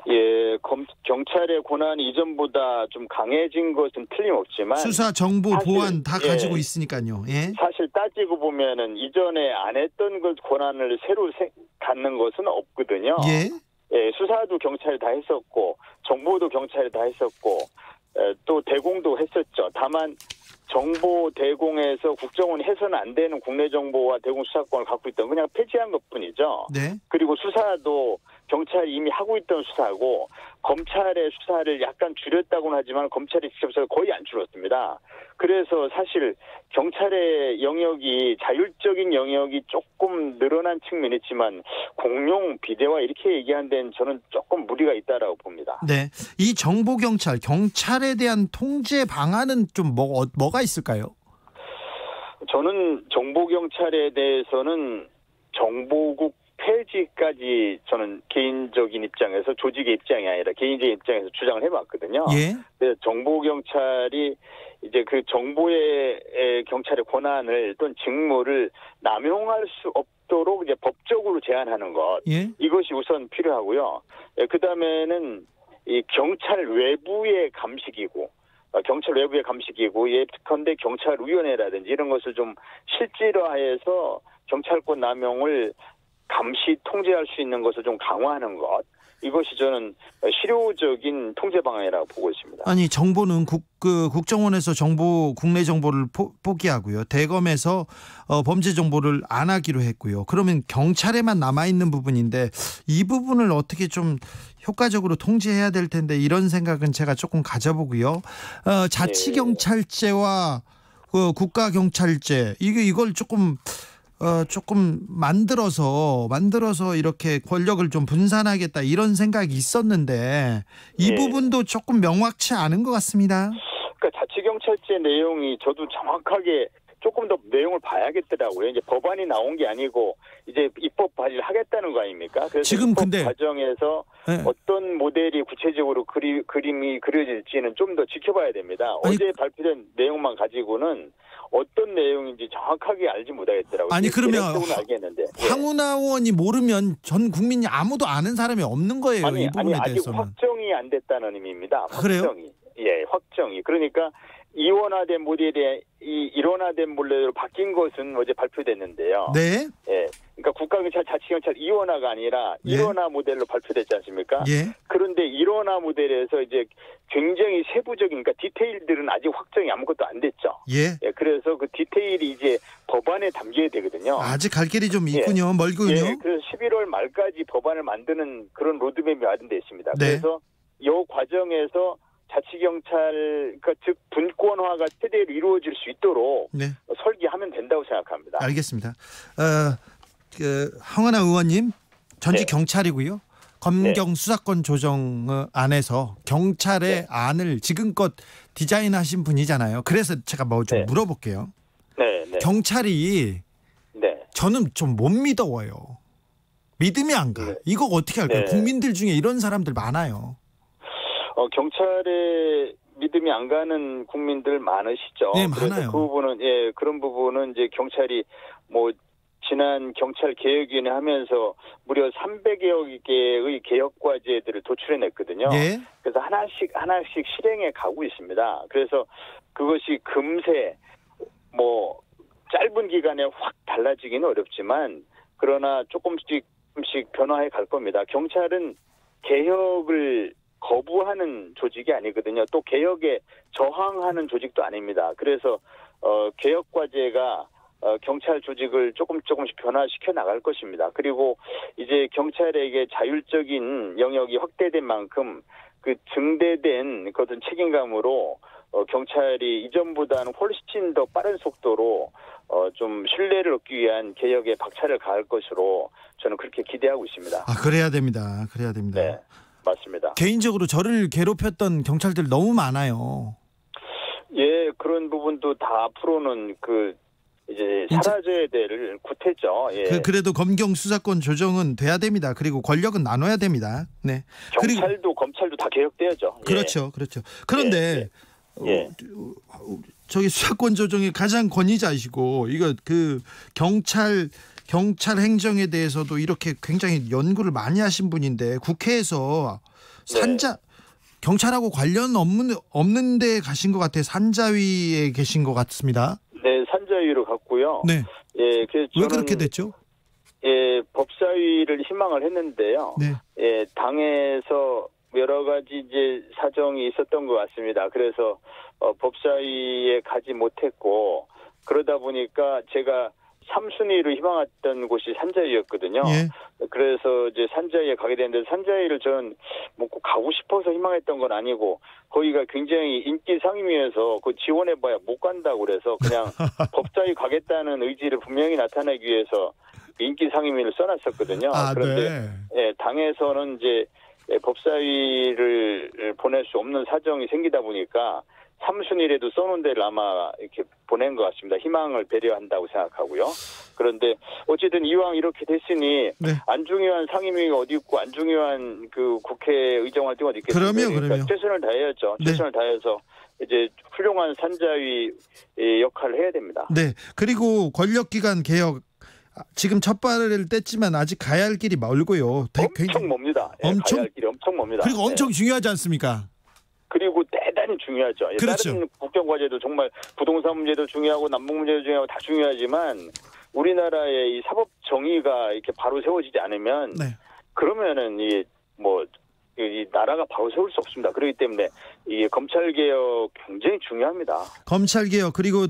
예, 경찰의 권한이 이전보다 좀 강해진 것은 틀림없지만 수사, 정보, 사실, 보안 다 가지고 있으니까요. 예. 사실 따지고 보면은 이전에 안 했던 것 권한을 새로 갖는 것은 없거든요. 예. 예, 수사도 경찰이 다 했었고 정보도 경찰이 다 했었고 또 대공도 했었죠. 다만 정보 대공에서 국정원이 해서는 안 되는 국내 정보와 대공 수사권을 갖고 있던 그냥 폐지한 것뿐이죠. 네. 그리고 수사도 경찰이 이미 하고 있던 수사고 검찰의 수사를 약간 줄였다고는 하지만 검찰의 직접 수사가 거의 안 줄었습니다. 그래서 사실 경찰의 영역이 자율적인 영역이 조금 늘어난 측면이 있지만 공룡 비대화 이렇게 얘기한 데는 저는 조금 무리가 있다라고 봅니다. 네. 이 정보 경찰에 대한 통제 방안은 좀 뭐가 있을까요? 저는 정보 경찰에 대해서는 정보국 폐지까지 저는 개인적인 입장에서 조직의 입장이 아니라 개인적인 입장에서 주장을 해봤거든요. 예. 그래서 정보 경찰이 이제 그 정보의 경찰의 권한을 또는 직무를 남용할 수 없도록 이제 법적으로 제한하는 것. 예. 이것이 우선 필요하고요. 그 다음에는 이 경찰 외부의 감식이고. 예컨대 경찰위원회라든지 이런 것을 좀 실질화해서 경찰권 남용을 감시 통제할 수 있는 것을 좀 강화하는 것. 이것이 저는 실효적인 통제 방안이라고 보고 있습니다. 아니 정보는 국정원에서 국내 정보를 포기하고요. 대검에서 범죄 정보를 안 하기로 했고요. 그러면 경찰에만 남아 있는 부분인데 이 부분을 어떻게 좀 효과적으로 통제해야 될 텐데 이런 생각은 제가 조금 가져보고요. 자치경찰제와 국가경찰제 이걸 조금 만들어서 이렇게 권력을 좀 분산하겠다 이런 생각이 있었는데 이 부분도 조금 명확치 않은 것 같습니다. 그러니까 자치경찰제 내용이 저도 정확하게 조금 더 내용을 봐야겠더라고요. 이제 법안이 나온 게 아니고 이제 입법 발의를 하겠다는 거 아닙니까? 그래서 지금 입법 근데 과정에서 어떤 모델이 구체적으로 그림이 그려질지는 좀 더 지켜봐야 됩니다. 어제 발표된 내용만 가지고는 어떤 내용인지 정확하게 알지 못하겠더라고요. 아니 그러면 알겠는데 황운하 의원이 모르면 전 국민이 아무도 아는 사람이 없는 거예요. 이 부분에 아직 대해서는. 확정이 안 됐다는 의미입니다. 그래요? 확정이. 그러니까 이원화된 모델이 일원화된 모델로 바뀐 것은 어제 발표됐는데요. 네. 그러니까 국가경찰, 자치경찰 이원화가 아니라 일원화 모델로 발표됐지 않습니까? 예. 그런데 일원화 모델에서 이제 굉장히 세부적인, 그러니까 디테일들은 아직 확정이 아무것도 안 됐죠. 예. 그래서 그 디테일이 이제 법안에 담겨야 되거든요. 아직 갈 길이 좀 있군요. 멀군요. 그래서 11월 말까지 법안을 만드는 그런 로드맵이 마련되어 있습니다. 네. 그래서 이 과정에서 자치경찰, 그러니까 즉 분권화가 최대로 이루어질 수 있도록 설계하면 된다고 생각합니다. 알겠습니다. 황운하 의원님 전직 경찰이고요. 검경 수사권 조정 안에서 경찰의 안을 지금껏 디자인하신 분이잖아요. 그래서 제가 좀 물어볼게요. 경찰이 저는 좀 못 믿어요. 믿음이 안 가. 이거 어떻게 할까요? 국민들 중에 이런 사람들 많아요. 경찰에 믿음이 안 가는 국민들 많으시죠. 네, 그래서 많아요. 그 부분은 그런 부분은 이제 경찰이 지난 경찰 개혁위원회 하면서 무려 300여 개의 개혁 과제들을 도출해냈거든요. 예. 그래서 하나씩 실행해 가고 있습니다. 그래서 그것이 금세 짧은 기간에 확 달라지기는 어렵지만 그러나 조금씩 변화해 갈 겁니다. 경찰은 개혁을 거부하는 조직이 아니거든요. 또 개혁에 저항하는 조직도 아닙니다. 그래서 개혁 과제가 경찰 조직을 조금씩 변화시켜 나갈 것입니다. 그리고 이제 경찰에게 자율적인 영역이 확대된 만큼 그 증대된 그런 책임감으로 경찰이 이전보다는 훨씬 더 빠른 속도로 좀 신뢰를 얻기 위한 개혁에 박차를 가할 것으로 저는 그렇게 기대하고 있습니다. 그래야 됩니다. 네, 맞습니다. 개인적으로 저를 괴롭혔던 경찰들 너무 많아요. 예, 그런 부분도 다 앞으로는 이제 사라져야 될 구태죠. 예. 그래도 검경 수사권 조정은 돼야 됩니다. 그리고 권력은 나눠야 됩니다. 네. 경찰도 검찰도 다 개혁돼야죠. 그렇죠, 그렇죠. 그런데 저기 수사권 조정의 가장 권위자이시고 이거 경찰 행정에 대해서도 이렇게 굉장히 연구를 많이 하신 분인데 국회에서 경찰하고 관련 없는 데 가신 것 같아요. 산자위에 계신 것 같습니다. 네, 산자위로 갔고요. 네. 그래서 왜 그렇게 됐죠? 법사위를 희망을 했는데요. 네. 당에서 여러 가지 이제 사정이 있었던 것 같습니다. 그래서 법사위에 가지 못했고 그러다 보니까 제가 3순위로 희망했던 곳이 산자위였거든요. 예. 그래서 이제 산자위에 가게 됐는데 산자위를 저는 꼭 가고 싶어서 희망했던 건 아니고 거기가 굉장히 인기 상임위여서 지원해봐야 못 간다고 그래서 그냥 법사위 가겠다는 의지를 분명히 나타내기 위해서 인기 상임위를 써놨었거든요. 그런데 당에서는 이제 법사위를 보낼 수 없는 사정이 생기다 보니까 3순위라도 써놓은 데를 아마 이렇게 보낸 것 같습니다. 희망을 배려한다고 생각하고요. 그런데 어쨌든 이왕 이렇게 됐으니 안중의원 상임위가 어디 있고 안중의원 국회의정 활동이 어디 있겠습니까? 그러면 최선을 다해야죠. 최선을 다해서 이제 훌륭한 산자위 역할을 해야 됩니다. 네. 그리고 권력기관 개혁 지금 첫 발을 뗐지만 아직 가야 할 길이 멀고요. 엄청 멉니다. 가야 할 길이 엄청 멉니다. 그리고 엄청 중요하지 않습니까? 그리고 대단히 중요하죠. 그렇죠. 다른 국정과제도 정말 부동산 문제도 중요하고 남북 문제도 중요하고 다 중요하지만 우리나라의 이 사법 정의가 이렇게 바로 세워지지 않으면 그러면은 이 뭐 이 나라가 바로 세울 수 없습니다. 그렇기 때문에 이 검찰 개혁 굉장히 중요합니다. 검찰 개혁 그리고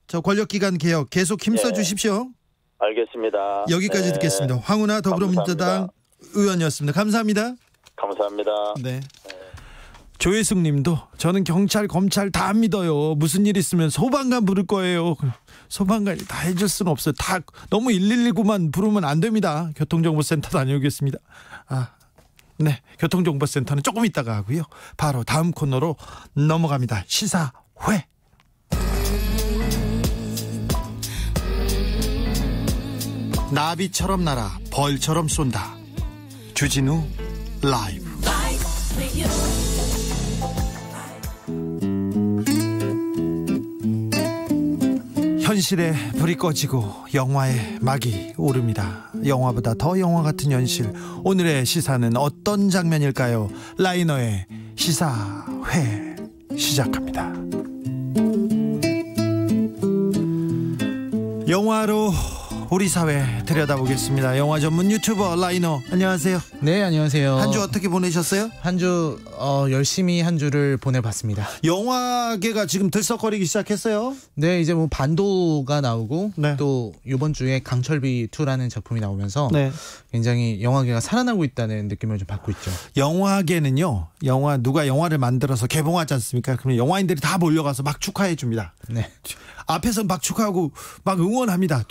저 권력기관 개혁 계속 힘써 주십시오. 알겠습니다. 여기까지 듣겠습니다. 황운하 더불어민주당 의원이었습니다. 감사합니다. 감사합니다. 네. 조혜숙 님도 저는 경찰 검찰 다 믿어요. 무슨 일 있으면 소방관 부를 거예요. 소방관이 다 해줄 수는 없어요. 다 너무 119만 부르면 안 됩니다. 교통정보센터 다녀오겠습니다. 네, 교통정보센터는 조금 있다가 하고요. 바로 다음 코너로 넘어갑니다. 시사회. 나비처럼 날아 벌처럼 쏜다. 주진우 라이브. 현실에 불이 꺼지고 영화의 막이 오릅니다. 영화보다 더 영화 같은 현실. 오늘의 시사는 어떤 장면일까요? 라이너의 시사회 시작합니다. 영화로 우리 사회 들여다보겠습니다. 영화 전문 유튜버 라이너, 안녕하세요. 네, 안녕하세요. 한 주 어떻게 보내셨어요? 한 주 열심히 한 주를 보내봤습니다. 영화계가 지금 들썩거리기 시작했어요. 네, 이제 뭐 반도가 나오고 네. 또 이번 주에 강철비 2라는 작품이 나오면서 네. 굉장히 영화계가 살아나고 있다는 느낌을 좀 받고 있죠. 영화계는요, 누가 영화를 만들어서 개봉하지 않습니까? 그러면 영화인들이 다 몰려가서 막 축하해 줍니다. 네. 앞에서 막 축하하고 막 응원합니다.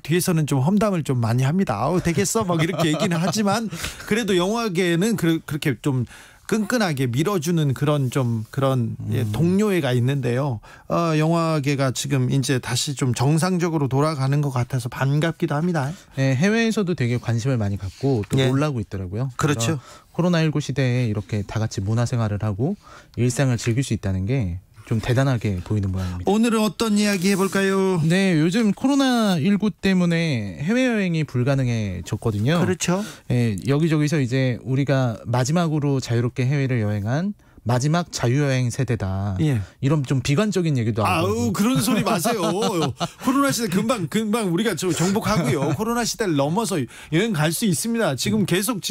뒤에서는 좀 험담을 좀 많이 합니다. 되겠어 막 이렇게 얘기는 하지만 그래도 영화계는 그렇게 좀 끈끈하게 밀어주는 그런 동료애가 있는데요. 영화계가 지금 이제 다시 좀 정상적으로 돌아가는 것 같아서 반갑기도 합니다. 네, 해외에서도 되게 관심을 많이 갖고 또 예. 놀라고 있더라고요. 그렇죠. 코로나19 시대에 이렇게 다 같이 문화생활을 하고 일상을 즐길 수 있다는 게 좀 대단하게 보이는 모양입니다. 오늘은 어떤 이야기 해볼까요? 네, 요즘 코로나19 때문에 해외여행이 불가능해졌거든요. 그렇죠. 예, 여기저기서 이제 우리가 마지막으로 자유롭게 해외를 여행한 마지막 자유여행 세대다. 예. 이런 좀 비관적인 얘기도 하고. 그런 소리 마세요. 코로나 시대 금방 우리가 정복하고요. 코로나 시대를 넘어서 여행 갈 수 있습니다. 지금 계속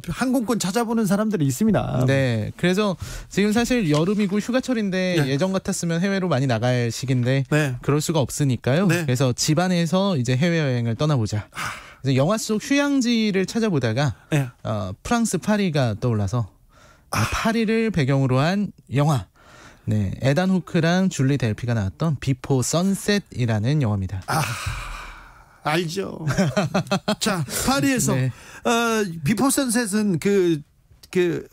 항공권 찾아보는 사람들이 있습니다. 네. 그래서 지금 사실 여름이고 휴가철인데 네. 예전 같았으면 해외로 많이 나갈 시기인데 네. 그럴 수가 없으니까요. 네. 그래서 집안에서 이제 해외여행을 떠나보자. 그래서 영화 속 휴양지를 찾아보다가 네. 프랑스 파리가 떠올라서 파리를 배경으로 한 영화. 네, 에단 후크랑 줄리 델피가 나왔던 비포 선셋이라는 영화입니다. 알죠. 자, 파리에서 네. 비포 선셋은 그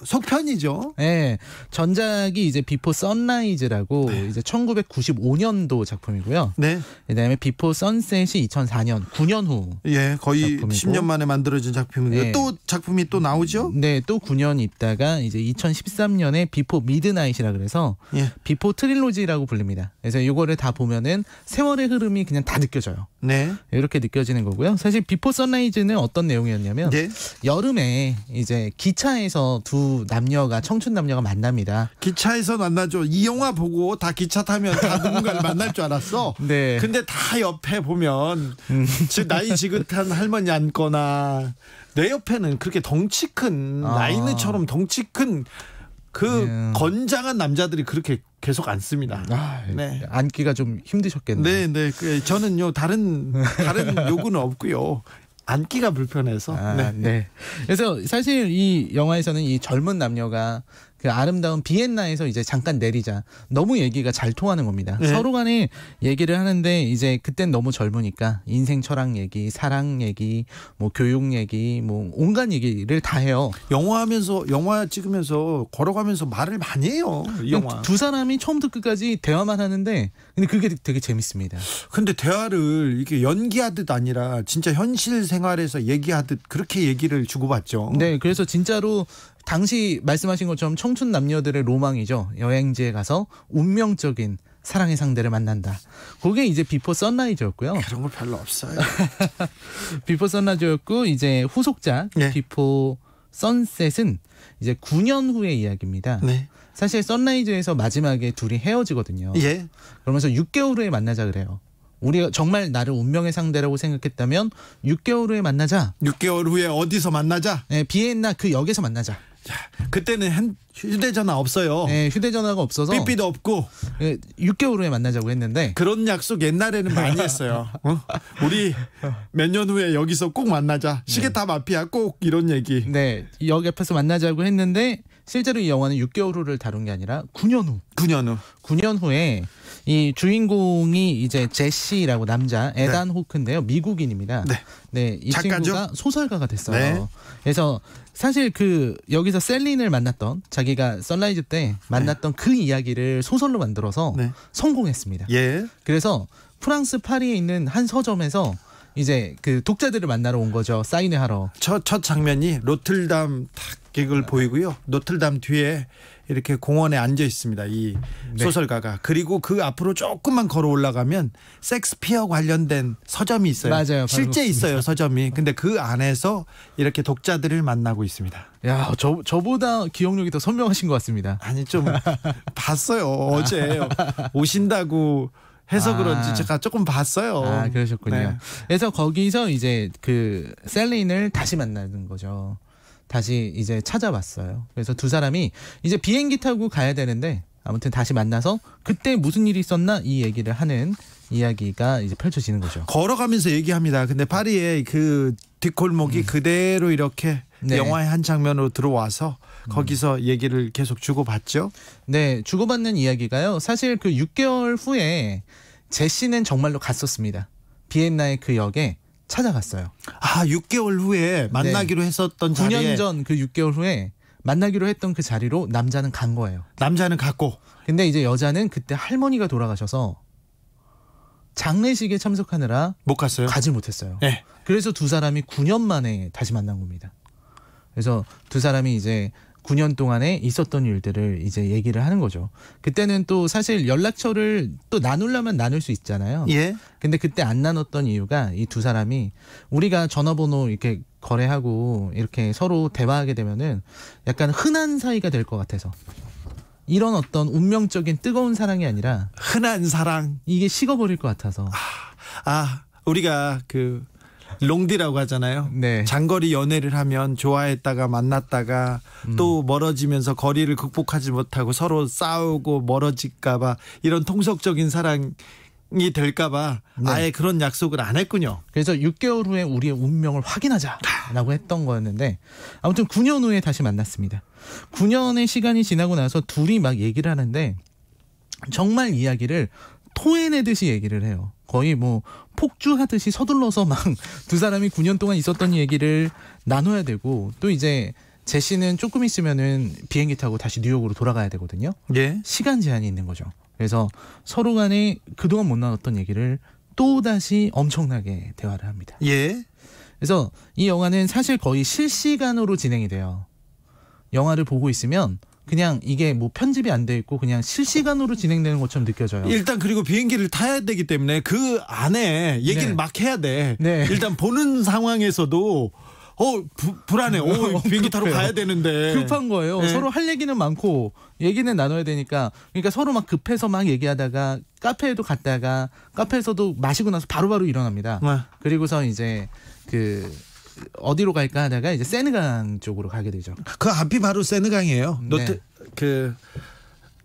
속편이죠. 네, 전작이 이제 비포 선라이즈라고 네. 이제 1995년도 작품이고요. 네. 그다음에 비포 선셋이 2004년 9년 후. 예, 거의 작품이고. 10년 만에 만들어진 작품인데 네. 또 작품이 또 나오죠? 네, 또 9년 있다가 이제 2013년에 비포 미드나잇이라 그래서 예. 비포 트릴로지라고 불립니다. 그래서 이거를 다 보면은 세월의 흐름이 그냥 다 느껴져요. 네. 이렇게 느껴지는 거고요. 사실 비포 선라이즈는 어떤 내용이었냐면 네. 여름에 이제 기차에서 두 남녀가 청춘 남녀가 만납니다. 기차에서 만나죠. 이 영화 보고 다 기차 타면 다 누군가를 만날 줄 알았어. 네. 근데 다 옆에 보면 나이 지긋한 할머니 앉거나 내 옆에는 그렇게 덩치 큰 라이너처럼 덩치 큰 건장한 남자들이 그렇게 계속 앉습니다. 네. 앉기가 좀 힘드셨겠네요. 네. 저는요 다른 요구는 없고요. 앉기가 불편해서. 네. 그래서 사실 이 영화에서는 이 젊은 남녀가 그 아름다운 비엔나에서 이제 잠깐 내리자 너무 얘기가 잘 통하는 겁니다. 네. 서로 간에 얘기를 하는데 이제 그땐 너무 젊으니까 인생 철학 얘기, 사랑 얘기, 뭐 교육 얘기, 뭐 온갖 얘기를 다 해요. 영화 찍으면서 걸어가면서 말을 많이 해요. 이 영화. 두 사람이 처음부터 끝까지 대화만 하는데 근데 그게 되게 재밌습니다. 근데 대화를 이렇게 연기하듯 아니라 진짜 현실 생활에서 얘기하듯 그렇게 얘기를 주고받죠. 네, 그래서 진짜로 당시 말씀하신 것처럼 청춘 남녀들의 로망이죠. 여행지에 가서 운명적인 사랑의 상대를 만난다. 그게 이제 비포 선라이즈였고요. 그런 거 별로 없어요. 비포 선라이즈였고 이제 후속작 네. 비포 선셋은 이제 9년 후의 이야기입니다. 네. 사실 선라이즈에서 마지막에 둘이 헤어지거든요. 예. 그러면서 6개월 후에 만나자 그래요. 우리가 정말 나를 운명의 상대라고 생각했다면 6개월 후에 만나자. 6개월 후에 어디서 만나자? 네, 비엔나 그 역에서 만나자. 그때는 휴대전화 없어요. 네, 휴대전화가 없어서 삐삐도 없고 6개월 후에 만나자고 했는데 그런 약속 옛날에는 많이 했어요. 우리 몇 년 후에 여기서 꼭 만나자. 시계탑 앞이야 꼭 이런 얘기. 네, 역 옆에서 만나자고 했는데 실제로 이 영화는 6개월 후를 다룬 게 아니라 9년 후. 9년 후에 이 주인공이 이제 제시라고 남자 에단 호크인데요. 미국인입니다. 네, 이 작가죠? 친구가 소설가가 됐어요. 네. 그래서 사실 그 여기서 셀린을 만났던 자기가 선라이즈 때 만났던 그 이야기를 소설로 만들어서 성공했습니다. 예. 그래서 프랑스 파리에 있는 한 서점에서 이제 그 독자들을 만나러 온 거죠. 사인회 하러. 첫 장면이 노틀담 탁객을 보이고요. 노틀담 뒤에 이렇게 공원에 앉아 있습니다. 이 소설가가. 그리고 그 앞으로 조금만 걸어 올라가면 섹스피어 관련된 서점이 있어요. 맞아요. 실제 있어요, 서점이. 근데 그 안에서 이렇게 독자들을 만나고 있습니다. 야, 저보다 기억력이 더 선명하신 것 같습니다. 아니 좀 봤어요. 어제 오신다고 해서 그런지 제가 조금 봤어요. 아, 그러셨군요. 네. 그래서 거기서 이제 그 셀린을 다시 만나는 거죠. 다시 이제 찾아봤어요. 그래서 두 사람이 이제 비행기 타고 가야 되는데 아무튼 다시 만나서 그때 무슨 일이 있었나 이 얘기를 하는 이야기가 이제 펼쳐지는 거죠. 걸어가면서 얘기합니다. 근데 파리의 그 뒷골목이 그대로 이렇게 영화의 한 장면으로 들어와서 거기서 얘기를 계속 주고받죠. 네, 주고받는 이야기가요. 사실 그 6개월 후에 제시는 정말로 갔었습니다. 비엔나의 그 역에 찾아갔어요. 아, 6개월 후에 만나기로 했었던 자리에 9년 전 그 6개월 후에 만나기로 했던 그 자리로 남자는 간 거예요. 남자는 갔고. 근데 이제 여자는 그때 할머니가 돌아가셔서 장례식에 참석하느라 못 갔어요. 가지 못했어요. 네. 그래서 두 사람이 9년 만에 다시 만난 겁니다. 그래서 두 사람이 이제 9년 동안에 있었던 일들을 이제 얘기를 하는 거죠. 그때는 또 사실 연락처를 또 나누려면 나눌 수 있잖아요. 예. 근데 그때 안 나눴던 이유가 이 두 사람이 우리가 전화번호 이렇게 거래하고 이렇게 서로 대화하게 되면은 약간 흔한 사이가 될 것 같아서 이런 어떤 운명적인 뜨거운 사랑이 아니라 흔한 사랑. 이게 식어버릴 것 같아서. 우리가 그 롱디라고 하잖아요. 네. 장거리 연애를 하면 좋아했다가 만났다가 또 멀어지면서 거리를 극복하지 못하고 서로 싸우고 멀어질까봐 이런 통속적인 사랑이 될까봐 아예 그런 약속을 안 했군요. 그래서 6개월 후에 우리의 운명을 확인하자라고 했던 거였는데 아무튼 9년 후에 다시 만났습니다. 9년의 시간이 지나고 나서 둘이 막 얘기를 하는데 정말 이야기를 토해내듯이 얘기를 해요. 거의 뭐 폭주하듯이 서둘러서 막 두 사람이 9년 동안 있었던 얘기를 나눠야 되고 또 이제 제시는 조금 있으면은 비행기 타고 다시 뉴욕으로 돌아가야 되거든요. 예. 시간 제한이 있는 거죠. 그래서 서로 간에 그동안 못 나눴던 얘기를 또다시 엄청나게 대화를 합니다. 예. 그래서 이 영화는 사실 거의 실시간으로 진행이 돼요. 영화를 보고 있으면 그냥 이게 뭐 편집이 안 돼 있고 그냥 실시간으로 진행되는 것처럼 느껴져요. 일단 그리고 비행기를 타야 되기 때문에 그 안에 얘기를 막 해야 돼. 네. 일단 보는 상황에서도 불안해. 비행기 타러 가야 되는데. 급한 거예요. 네. 서로 할 얘기는 많고 얘기는 나눠야 되니까 그러니까 서로 막 급해서 막 얘기하다가 카페에도 갔다가 카페에서도 마시고 나서 바로바로 일어납니다. 그리고서 이제 그 어디로 갈까 하다가 이제 세느강 쪽으로 가게 되죠. 그 앞이 바로 세느강이에요. 네.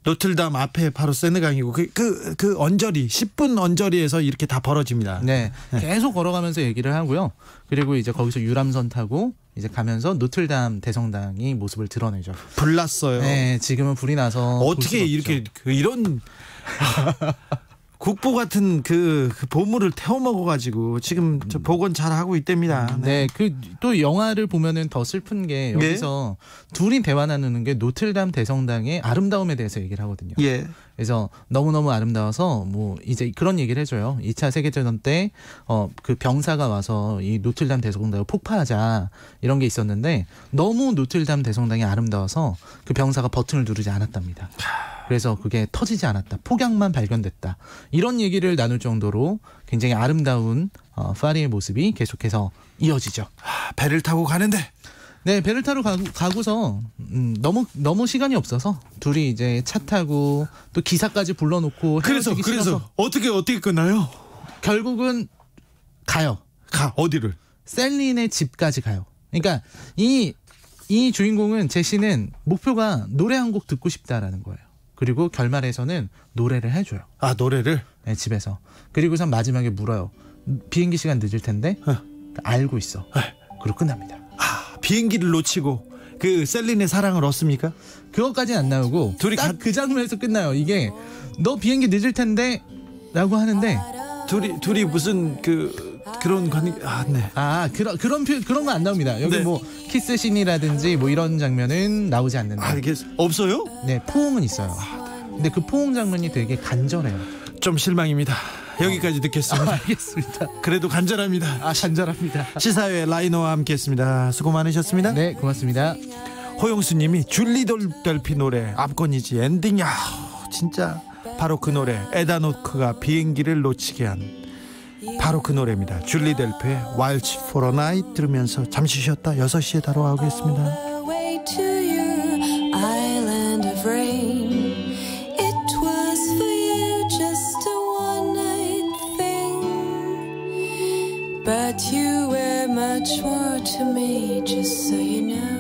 노틀담 앞에 바로 세느강이고 그 언저리 10분 언저리에서 이렇게 다 벌어집니다. 네, 계속 걸어가면서 얘기를 하고요. 그리고 이제 거기서 유람선 타고 이제 가면서 노틀담 대성당이 모습을 드러내죠. 불났어요. 네, 지금은 불이 나서 어떻게 이렇게 이런 국보 같은 그 보물을 태워 먹어가지고 지금 복원 잘 하고 있답니다. 네, 그 또 영화를 보면은 더 슬픈 게 여기서 둘이 대화 나누는 게 노틀담 대성당의 아름다움에 대해서 얘기를 하거든요. 예. 그래서 너무너무 아름다워서 뭐 이제 그런 얘기를 해줘요. 2차 세계대전 때 그 병사가 와서 이 노틀담 대성당을 폭파하자 이런 게 있었는데 너무 노틀담 대성당이 아름다워서 그 병사가 버튼을 누르지 않았답니다. 그래서 그게 터지지 않았다. 폭약만 발견됐다. 이런 얘기를 나눌 정도로 굉장히 아름다운 파리의 모습이 계속해서 이어지죠. 배를 타고 가는데. 네, 배를 타러 가고서 너무 시간이 없어서 둘이 이제 차 타고 또 기사까지 불러놓고 그래서 어떻게 끝나요? 결국은 가요. 어디를? 셀린의 집까지 가요. 그러니까 이 주인공은 제시는 목표가 노래 한 곡 듣고 싶다라는 거예요. 그리고 결말에서는 노래를 해줘요. 노래를? 네, 집에서. 그리고선 마지막에 물어요. 비행기 시간 늦을 텐데 알고 있어. 그리고 끝납니다. 비행기를 놓치고 그 셀린의 사랑을 얻습니까? 그것까지는 안 나오고 둘이 딱 그 장면에서 끝나요. 이게 너 비행기 늦을 텐데 라고 하는데 둘이 무슨 그런 관계 네. 그런 거 안 나옵니다. 여기 네. 뭐 키스 씬이라든지 뭐 이런 장면은 나오지 않는다. 이게 없어요? 네, 포옹은 있어요. 근데 그 포옹 장면이 되게 간절해요. 좀 실망입니다. 여기까지 듣겠습니다. 알겠습니다. 그래도 간절합니다. 간절합니다. 시사회 라이너와 함께했습니다. 수고 많으셨습니다. 네, 고맙습니다. 호영수님이 줄리 돌달피 노래 압권이지 엔딩이야. 진짜 바로 그 노래. 에다노크가 비행기를 놓치게 한 바로 그 노래입니다. 줄리 델피의 Wild for a Night 들으면서 잠시 쉬었다 6시에 돌아오겠습니다. But you were much more to me, just so you know.